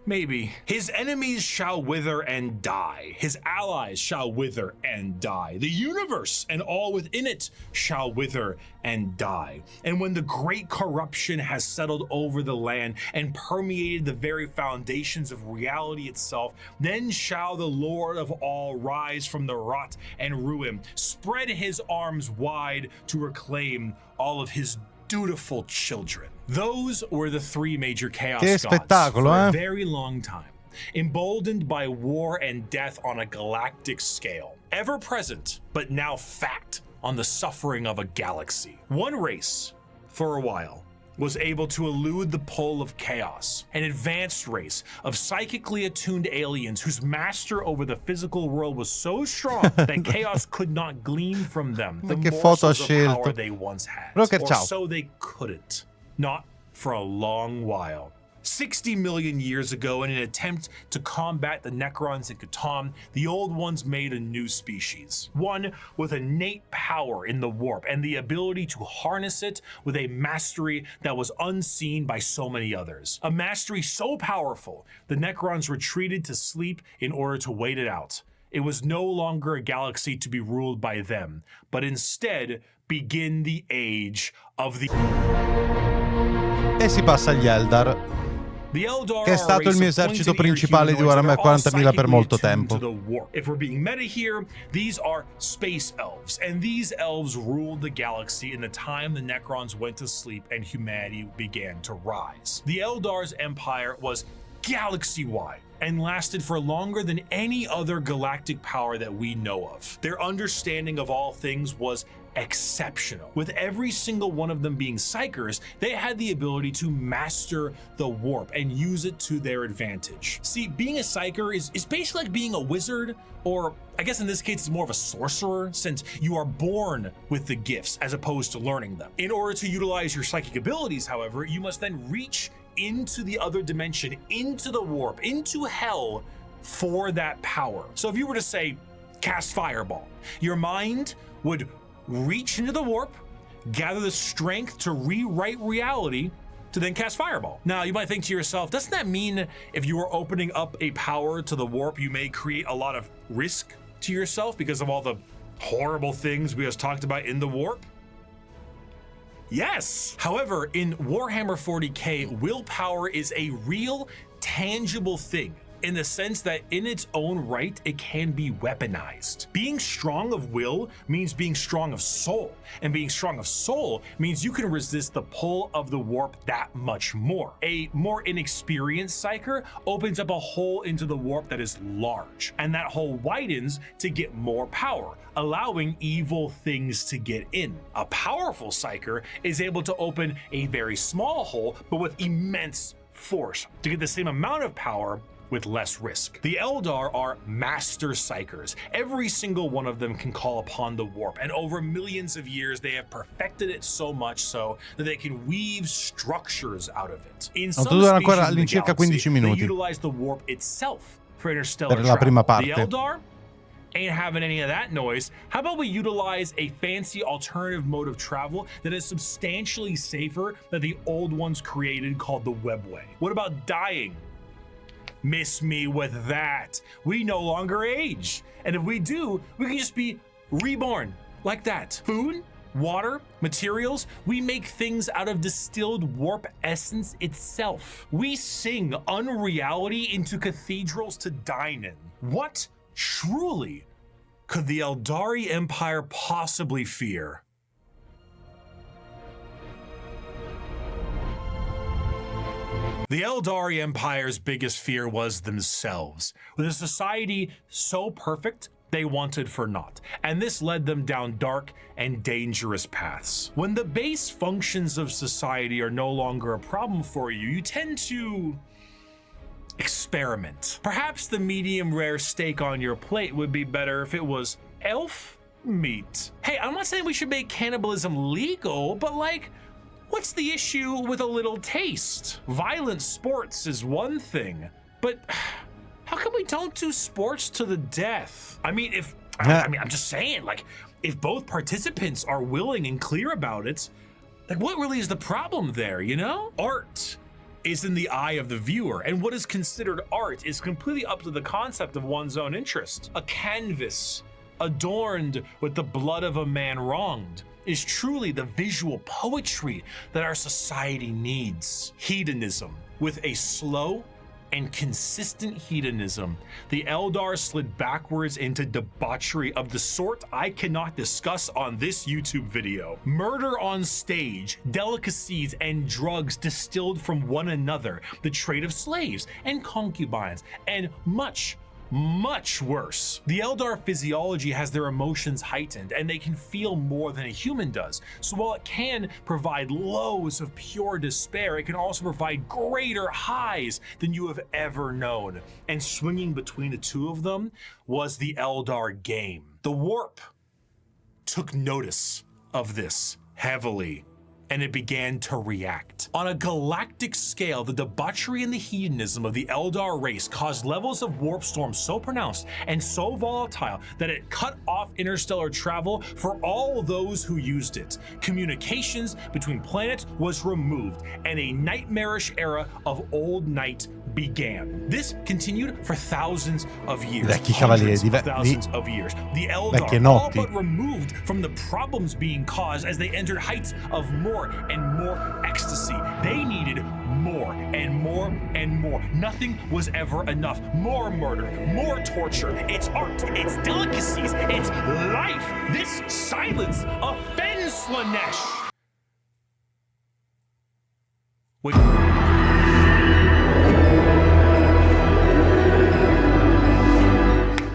Maybe. His enemies shall wither and die. His allies shall wither and die. The universe and all within it shall wither and die. And when the great corruption has settled over the land and permeated the very foundations of reality itself, then shall the Lord of all rise from the rot and ruin, spread his arms wide to reclaim all of his dutiful children. Those were the three major chaos gods for a very long time, emboldened by war and death on a galactic scale, ever present but now fact on the suffering of a galaxy. One race, for a while, was able to elude the pull of chaos, an advanced race of psychically attuned aliens whose master over the physical world was so strong that chaos could not glean from them the morsels of power they once had, or so they couldn't. Not for a long while. 60 million years ago, in an attempt to combat the Necrons in Catan, the Old Ones made a new species. One with innate power in the warp and the ability to harness it with a mastery that was unseen by so many others. A mastery so powerful, the Necrons retreated to sleep in order to wait it out. It was no longer a galaxy to be ruled by them, but instead begin the age of the...
E si passa agli Eldar, che è stato il mio esercito principale di Warhammer 40.000 per molto tempo.
If we're being meta here, these are space elves, and these elves ruled the galaxy in the time the Necrons went to sleep and humanity began to rise. The Eldar's empire was galaxy-wide and lasted for longer than any other galactic power that we know of. Their understanding of all things was exceptional. With every single one of them being psychers, they had the ability to master the warp and use it to their advantage. See, being a psyker is basically like being a wizard, or I guess in this case it's more of a sorcerer, since you are born with the gifts as opposed to learning them. In order to utilize your psychic abilities, however, you must then reach into the other dimension, into the warp, into hell for that power. So if you were to say, cast Fireball, your mind would reach into the warp, gather the strength to rewrite reality, to then cast Fireball. Now, you might think to yourself, doesn't that mean if you are opening up a power to the warp, you may create a lot of risk to yourself because of all the horrible things we just talked about in the warp? Yes. However, in Warhammer 40K, willpower is a real, tangible thing, in the sense that in its own right, it can be weaponized. Being strong of will means being strong of soul, and being strong of soul means you can resist the pull of the warp that much more. A more inexperienced psyker opens up a hole into the warp that is large, and that hole widens to get more power, allowing evil things to get in. A powerful psyker is able to open a very small hole, but with immense force, to get the same amount of power with less risk. The Eldar are master psychers. Every single one of them can call upon the warp, and over millions of years they have perfected it so much so that they can weave structures out of it. In some species of the galaxy, they utilize the warp itself for interstellar travel. The Eldar ain't having any of that noise. How about we utilize a fancy alternative mode of travel that is substantially safer than the old ones created, called the Webway? What about dying miss me with that. We no longer age. And if we do, we can just be reborn like that. Food, water, materials, we make things out of distilled warp essence itself. We sing unreality into cathedrals to dine in. What truly could the Eldari Empire possibly fear? The Eldari Empire's biggest fear was themselves, with a society so perfect they wanted for naught, and this led them down dark and dangerous paths. When the base functions of society are no longer a problem for you, you tend to experiment. Perhaps the medium rare steak on your plate would be better if it was elf meat. Hey, I'm not saying we should make cannibalism legal, but like, what's the issue with a little taste? Violent sports is one thing, but how come we don't do sports to the death? I mean, I'm just saying, like, if both participants are willing and clear about it, like, what really is the problem there, you know? Art is in the eye of the viewer, and what is considered art is completely up to the concept of one's own interest. A canvas adorned with the blood of a man wronged is truly the visual poetry that our society needs. Hedonism, with a slow and consistent hedonism, the Eldar slid backwards into debauchery of the sort I cannot discuss on this YouTube video. Murder on stage, delicacies and drugs distilled from one another, the trade of slaves and concubines, and much worse. The Eldar physiology has their emotions heightened, and they can feel more than a human does. So while it can provide lows of pure despair, it can also provide greater highs than you have ever known. And swinging between the two of them was the Eldar game. The warp took notice of this heavily, and it began to react. On a galactic scale, the debauchery and the hedonism of the Eldar race caused levels of warp storm so pronounced and so volatile that it cut off interstellar travel for all those who used it. Communications between planets was removed, and a nightmarish era of old night began. This continued for thousands of years. Hundreds of thousands of years. The Eldar, all but removed from the problems being caused as they entered heights of more and more ecstasy. They needed more and more and more. Nothing was ever enough. More murder, more torture. It's art, it's delicacies, it's life. This silence offends Slaanesh.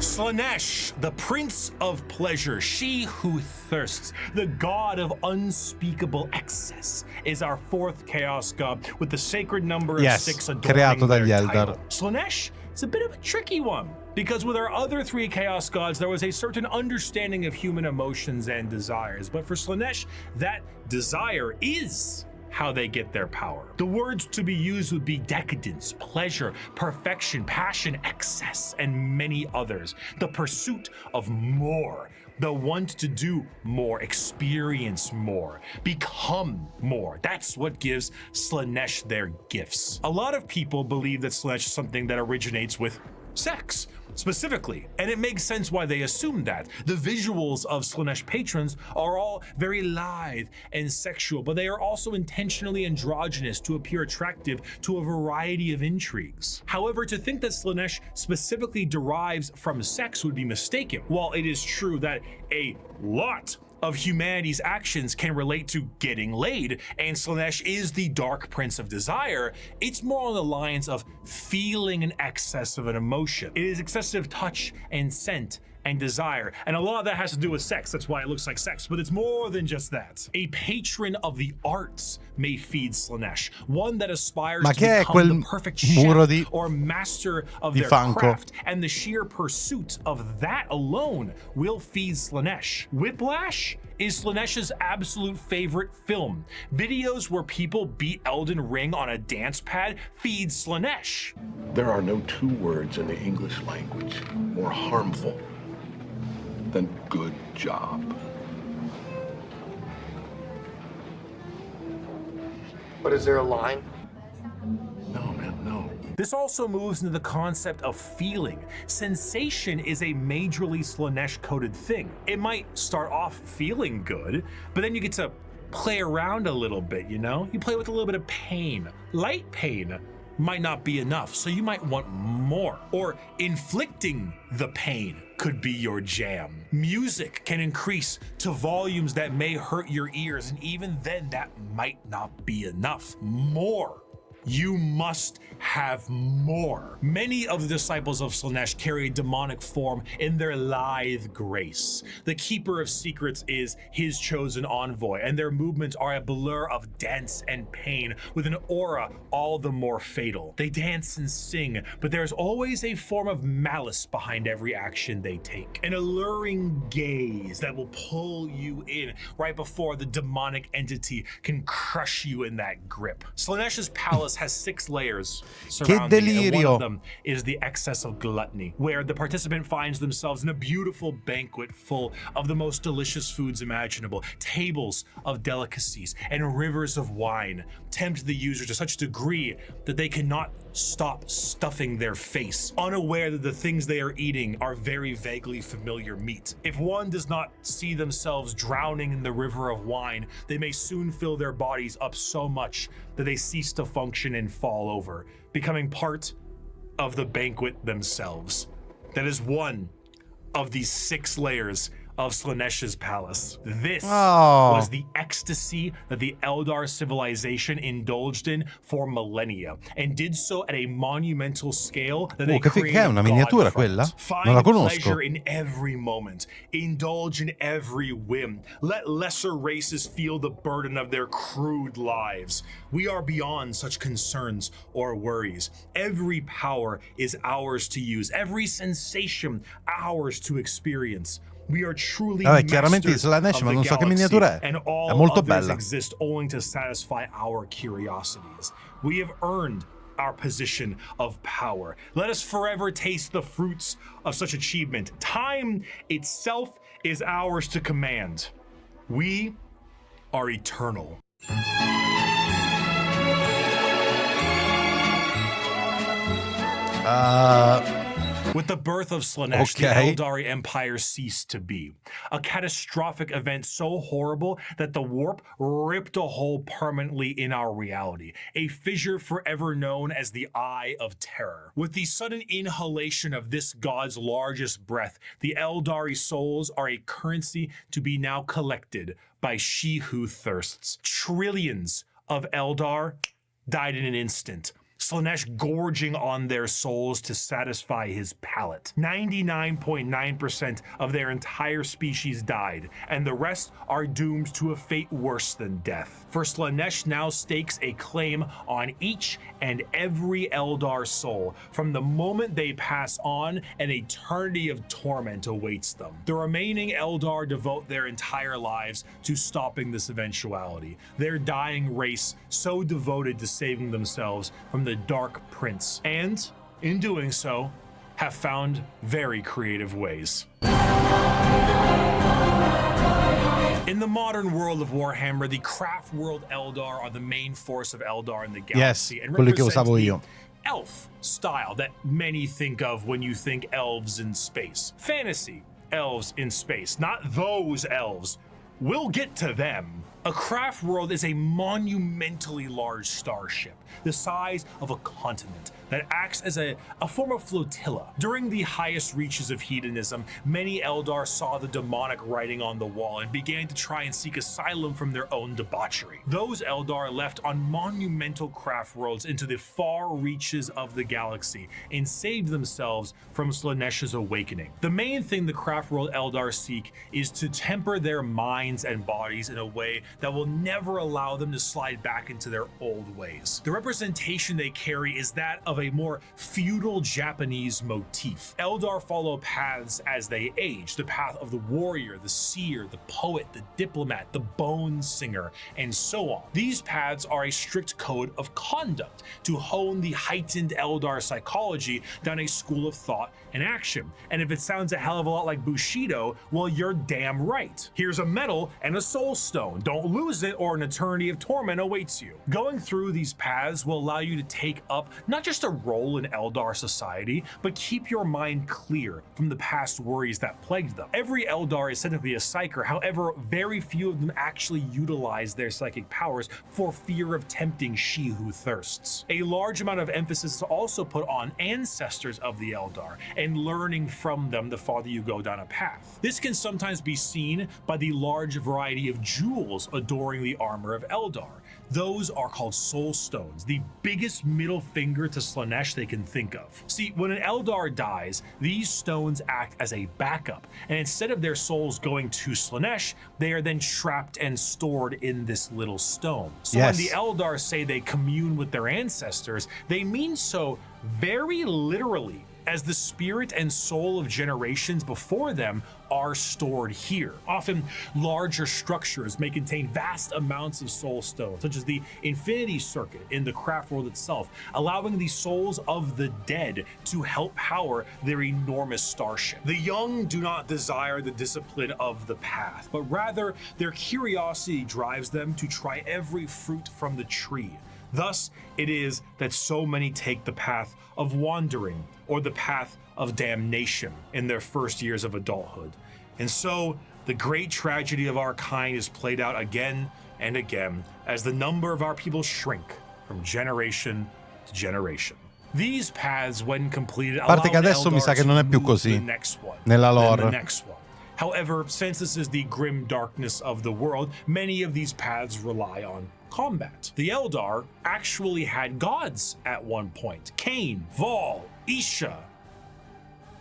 Slaanesh, the prince of pleasure, she who thirsts, the god of unspeakable excess, is our fourth chaos god with the sacred number of 6 adorning their title. Slaanesh is a bit of a tricky one, because with our other 3 chaos gods, there was a certain understanding of human emotions and desires, but for Slaanesh, that desire is how they get their power. The words to be used would be decadence, pleasure, perfection, passion, excess, and many others. The pursuit of more, the want to do more, experience more, become more. That's what gives Slaanesh their gifts. A lot of people believe that Slaanesh is something that originates with sex, specifically, and it makes sense why they assume that. The visuals of Slaanesh patrons are all very lithe and sexual, but they are also intentionally androgynous to appear attractive to a variety of intrigues. However, to think that Slaanesh specifically derives from sex would be mistaken. While it is true that a lot of humanity's actions can relate to getting laid, and Slaanesh is the dark prince of desire, it's more on the lines of feeling an excess of an emotion. It is excessive touch and scent and desire, and a lot of that has to do with sex. That's why it looks like sex, but it's more than just that. A patron of the arts may feed Slaanesh, one that aspires to become the perfect chef or master of their craft, and the sheer pursuit of that alone will feed Slaanesh. Whiplash is Slaanesh's absolute favorite film. Videos where people beat Elden Ring on a dance pad feed Slaanesh.
There are no 2 words in the English language more harmful than good job.
But is there a line?
No, man, no.
This also moves into the concept of feeling. Sensation is a majorly Slaanesh-coded thing. It might start off feeling good, but then you get to play around a little bit, you know? You play with a little bit of pain. Light pain might not be enough, so you might want more. Or inflicting the pain could be your jam. Music can increase to volumes that may hurt your ears, and even then that might not be enough. More. You must have more. Many of the disciples of Slaanesh carry a demonic form in their lithe grace. The keeper of secrets is his chosen envoy, and their movements are a blur of dance and pain with an aura all the more fatal. They dance and sing, but there's always a form of malice behind every action they take. An alluring gaze that will pull you in right before the demonic entity can crush you in that grip. Slaanesh's palace has 6 layers surrounding it, and one of them is the excess of gluttony, where the participant finds themselves in a beautiful banquet full of the most delicious foods imaginable. Tables of delicacies and rivers of wine tempt the user to such a degree that they cannot stop stuffing their face, unaware that the things they are eating are very vaguely familiar meat. If one does not see themselves drowning in the river of wine, they may soon fill their bodies up so much that they cease to function and fall over, becoming part of the banquet themselves. That is one of these 6 layers of Slaanesh's palace. This was the ecstasy that the Eldar civilization indulged in for millennia, and did so at a monumental scale that they created.
Che è una miniatura quella? Non la
Find
conosco.
pleasure in every moment. Indulge in every whim. Let lesser races feel the burden of their crude lives. We are beyond such concerns or worries. Every power is ours to use. Every sensation ours to experience. We are truly
chiaramente Slaanesh, ma non so che miniatura è. È molto bella.
Exist only to satisfy our curiosities. We have earned our position of power. Let us forever taste the fruits of such achievement. Time itself is ours to command. We are eternal. With the birth of Slaanesh, the Eldari Empire ceased to be. A catastrophic event so horrible that the warp ripped a hole permanently in our reality, a fissure forever known as the Eye of Terror. With the sudden inhalation of this god's largest breath, the Eldari souls are a currency to be now collected by she who thirsts. Trillions of Eldar died in an instant, Slaanesh gorging on their souls to satisfy his palate. 99.9% of their entire species died, and the rest are doomed to a fate worse than death. For Slaanesh now stakes a claim on each and every Eldar soul. From the moment they pass on, an eternity of torment awaits them. The remaining Eldar devote their entire lives to stopping this eventuality, their dying race so devoted to saving themselves from the Dark Prince, and in doing so, have found very creative ways. In the modern world of Warhammer, the craft world Eldar are the main force of Eldar in the galaxy, and represent the elf style that many think of when you think elves in space. Fantasy elves in space, not those elves. We'll get to them. A craft world is a monumentally large starship, the size of a continent, that acts as a form of flotilla. During the highest reaches of hedonism, many Eldar saw the demonic writing on the wall and began to try and seek asylum from their own debauchery. Those Eldar left on monumental craft worlds into the far reaches of the galaxy and saved themselves from Slaanesh's awakening. The main thing the craft world Eldar seek is to temper their minds and bodies in a way that will never allow them to slide back into their old ways. The representation they carry is that of a more feudal Japanese motif. Eldar follow paths as they age, the path of the warrior, the seer, the poet, the diplomat, the bone singer, and so on. These paths are a strict code of conduct to hone the heightened Eldar psychology down a school of thought and action. And if it sounds a hell of a lot like Bushido, well, you're damn right. Here's a medal and a soul stone. Don't lose it or an eternity of torment awaits you. Going through these paths will allow you to take up not just a a role in Eldar society, but keep your mind clear from the past worries that plagued them. Every Eldar is technically a psyker, however, very few of them actually utilize their psychic powers for fear of tempting she who thirsts. A large amount of emphasis is also put on ancestors of the Eldar and learning from them the farther you go down a path. This can sometimes be seen by the large variety of jewels adoring the armor of Eldar. Those are called soul stones, the biggest middle finger to Slaanesh they can think of. See, when an Eldar dies, these stones act as a backup, and instead of their souls going to Slaanesh, they are then trapped and stored in this little stone. So when the Eldar say they commune with their ancestors, they mean so very literally, as the spirit and soul of generations before them are stored here. Often, larger structures may contain vast amounts of soul stones, such as the Infinity Circuit in the craft world itself, allowing the souls of the dead to help power their enormous starship. The young do not desire the discipline of the path, but rather their curiosity drives them to try every fruit from the tree. Thus, it is that so many take the path of wandering or the path of damnation in their first years of adulthood. And so, the great tragedy of our kind is played out again and again as the number of our people shrink from generation to generation. These paths, when completed, allow
che adesso mi sa che non è più così nella lore.
However, since this is the grim darkness of the world, many of these paths rely on combat. The Eldar actually had gods at one point: Cain, Vol, Isha,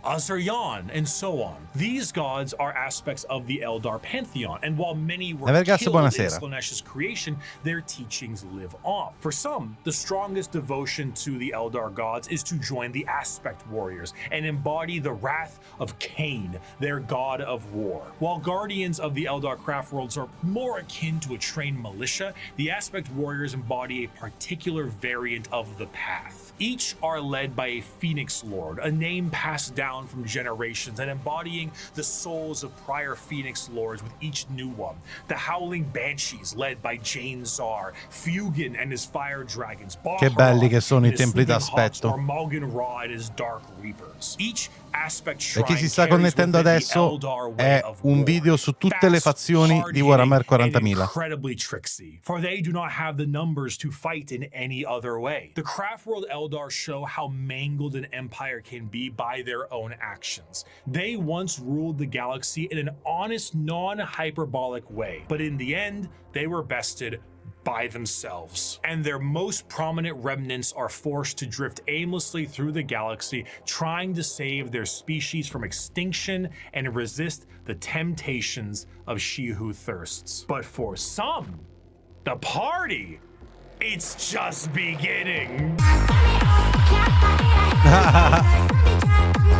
Azaryan, and so on. These gods are aspects of the Eldar pantheon, and while many were killed in Slaanesh's creation, their teachings live on. For some, the strongest devotion to the Eldar gods is to join the Aspect Warriors and embody the wrath of Cain, their god of war. While guardians of the Eldar craft worlds are more akin to a trained militia, the Aspect Warriors embody a particular variant of the path. Each are led by a Phoenix Lord, a name passed down from generations and embodying the souls of prior Phoenix Lords with each new one. The Howling Banshees, led by Jane Zar, Fugan and his Fire Dragons,
Che belli che sono i templi d'aspetto.
Morgan Ra and his Dark Reapers. Each
E chi si sta connettendo adesso è un video su tutte le fazioni di Warhammer 40.000.
Incredibly tricksy, for they do not have the numbers to fight in any other way. The Craft World Eldar show how mangled an empire can be by their own actions. They once ruled the galaxy in an honest, non-hyperbolic way, but in the end, they were bested by themselves, and their most prominent remnants are forced to drift aimlessly through the galaxy, trying to save their species from extinction and resist the temptations of she who thirsts. But for some, the party, it's just beginning.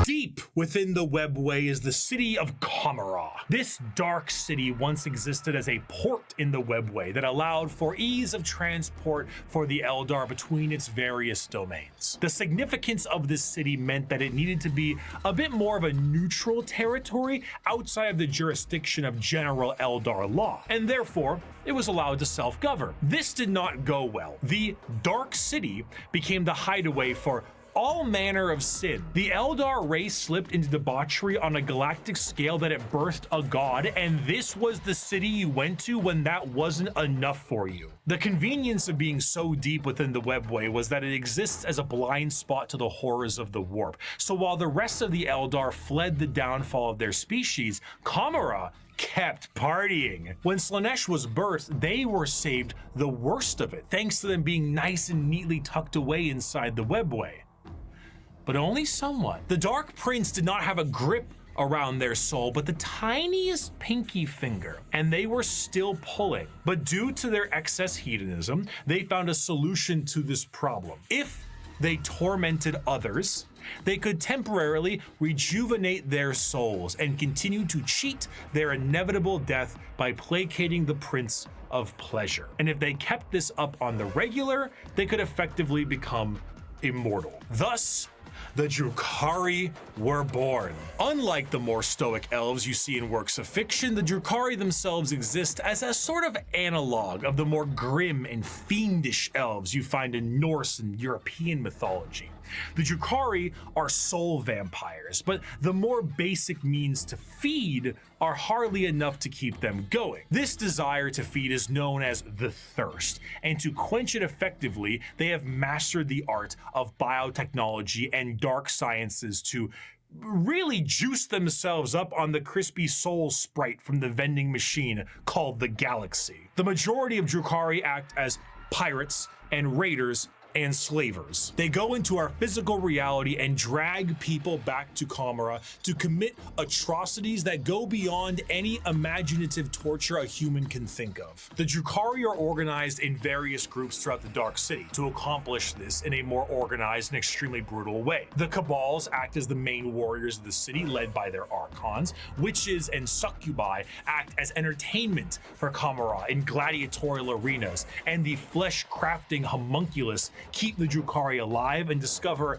Deep within the webway is the city of Kamara. This dark city once existed as a port in the webway that allowed for ease of transport for the Eldar between its various domains. The significance of this city meant that it needed to be a bit more of a neutral territory outside of the jurisdiction of general Eldar law, and therefore it was allowed to self-govern. This did not go well. The Dark City became the hideaway for all manner of sin. The Eldar race slipped into debauchery on a galactic scale that it birthed a god, and this was the city you went to when that wasn't enough for you. The convenience of being so deep within the webway was that it exists as a blind spot to the horrors of the warp. So while the rest of the Eldar fled the downfall of their species, Kamara kept partying. When Slaanesh was birthed, they were saved the worst of it, thanks to them being nice and neatly tucked away inside the webway. But only somewhat. The Dark Prince did not have a grip around their soul, but the tiniest pinky finger, and they were still pulling. But due to their excess hedonism, they found a solution to this problem. If they tormented others, they could temporarily rejuvenate their souls and continue to cheat their inevitable death by placating the Prince of Pleasure. And if they kept this up on the regular, they could effectively become immortal. Thus, the Drukhari were born. Unlike the more stoic elves you see in works of fiction, the Drukhari themselves exist as a sort of analog of the more grim and fiendish elves you find in Norse and European mythology. The Drukhari are soul vampires, but the more basic means to feed are hardly enough to keep them going. This desire to feed is known as the thirst, and to quench it effectively, they have mastered the art of biotechnology and dark sciences to really juice themselves up on the crispy soul sprite from the vending machine called the Galaxy. The majority of Drukhari act as pirates and raiders and slavers. They go into our physical reality and drag people back to Kamara to commit atrocities that go beyond any imaginative torture a human can think of. The Drukhari are organized in various groups throughout the Dark City to accomplish this in a more organized and extremely brutal way. The Cabals act as the main warriors of the city, led by their archons. Witches and succubi act as entertainment for Kamara in gladiatorial arenas, and the flesh-crafting homunculus keep the Drukhari alive and discover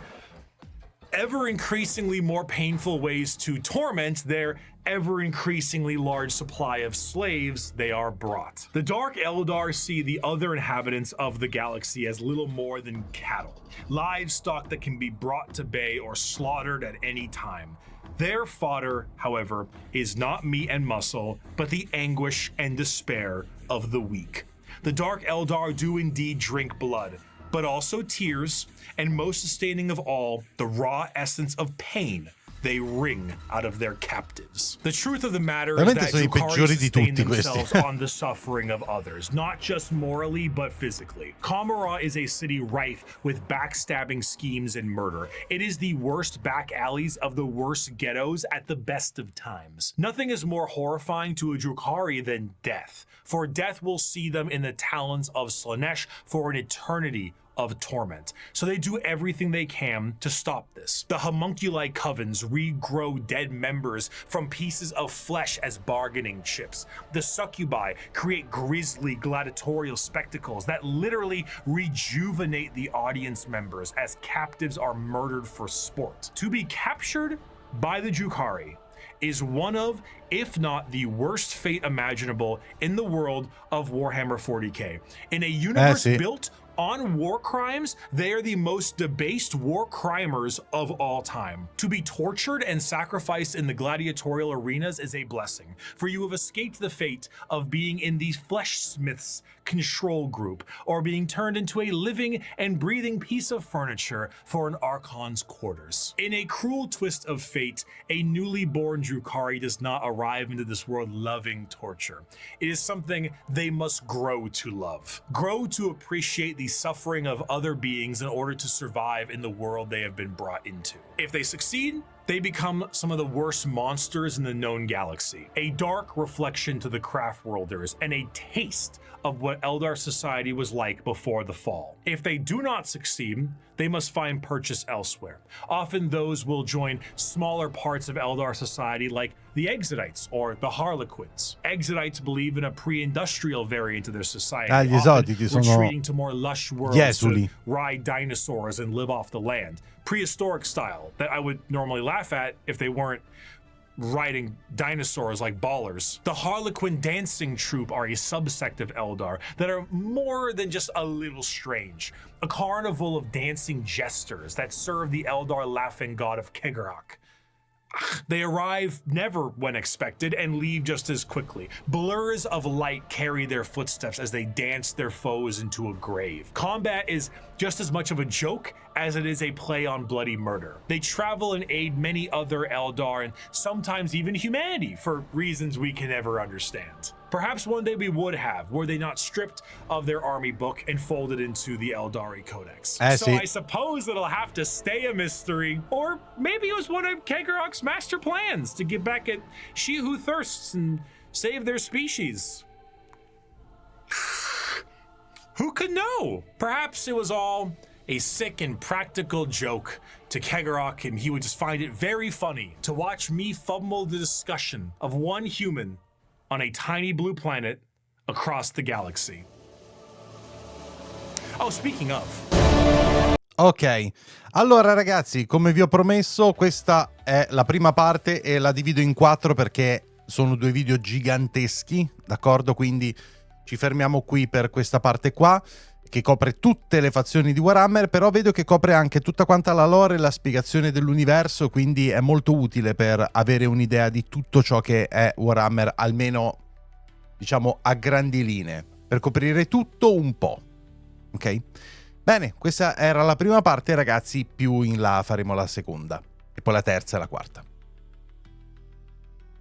ever increasingly more painful ways to torment their ever increasingly large supply of slaves they are brought. The Dark Eldar see the other inhabitants of the galaxy as little more than cattle, livestock that can be brought to bay or slaughtered at any time. Their fodder, however, is not meat and muscle, but the anguish and despair of the weak. The Dark Eldar do indeed drink blood, but also tears, and most sustaining of all, the raw essence of pain they wring out of their captives. The truth of the matter is that Drukhari sustain themselves on the suffering of others, not just morally, but physically. Kamara is a city rife with backstabbing schemes and murder. It is the worst back alleys of the worst ghettos at the best of times. Nothing is more horrifying to a Drukhari than death, for death will see them in the talons of Slanesh for an eternity of torment. So they do everything they can to stop this. The homunculi covens regrow dead members from pieces of flesh as bargaining chips. The succubi create grisly gladiatorial spectacles that literally rejuvenate the audience members as captives are murdered for sport. To be captured by the Drukhari is one of, if not the worst fate imaginable in the world of Warhammer 40K. In a universe built on war crimes, they are the most debased war crimers of all time. To be tortured and sacrificed in the gladiatorial arenas is a blessing, for you have escaped the fate of being in the Fleshsmith's control group, or being turned into a living and breathing piece of furniture for an Archon's quarters. In a cruel twist of fate, a newly born Drukhari does not arrive into this world loving torture. It is something they must grow to love. Grow to appreciate the suffering of other beings in order to survive in the world they have been brought into. If they succeed, they become some of the worst monsters in the known galaxy, a dark reflection to the Craftworlders and a taste of what Eldar society was like before the fall. If they do not succeed, they must find purchase elsewhere. Often those will join smaller parts of Eldar society like the Exodites or the Harlequins. Exodites believe in a pre-industrial variant of their society,
gli esoditi sono
retreating to more lush worlds to ride dinosaurs and live off the land. Prehistoric style that I would normally laugh at if they weren't riding dinosaurs like ballers. The Harlequin dancing troupe are a subsect of Eldar that are more than just a little strange. A carnival of dancing jesters that serve the Eldar laughing god of Kegarak. They arrive never when expected and leave just as quickly. Blurs of light carry their footsteps as they dance their foes into a grave. Combat is just as much of a joke as it is a play on bloody murder. They travel and aid many other Eldar and sometimes even humanity for reasons we can never understand. Perhaps one day we would have, were they not stripped of their army book and folded into the Eldari Codex. So I suppose it'll have to stay a mystery, or maybe it was one of Kegarak's master plans to get back at she who thirsts and save their species. Who could know? Perhaps it was all a sick and practical joke to Kegarak, and he would just find it very funny to watch me fumble the discussion of one human on a tiny blue planet across the galaxy. Oh, speaking of.
Ok, allora ragazzi, come vi ho promesso, questa è la prima parte e la divido in 4 perché sono 2 video giganteschi, d'accordo? Quindi ci fermiamo qui per questa parte qua. che copre tutte le fazioni di Warhammer, però vedo che copre anche tutta quanta la lore e la spiegazione dell'universo, quindi è molto utile per avere un'idea di tutto ciò che è Warhammer, almeno diciamo a grandi linee, per coprire tutto un po'. Ok? Bene, questa era la prima parte, ragazzi, più in là faremo la seconda, e poi la terza e la quarta.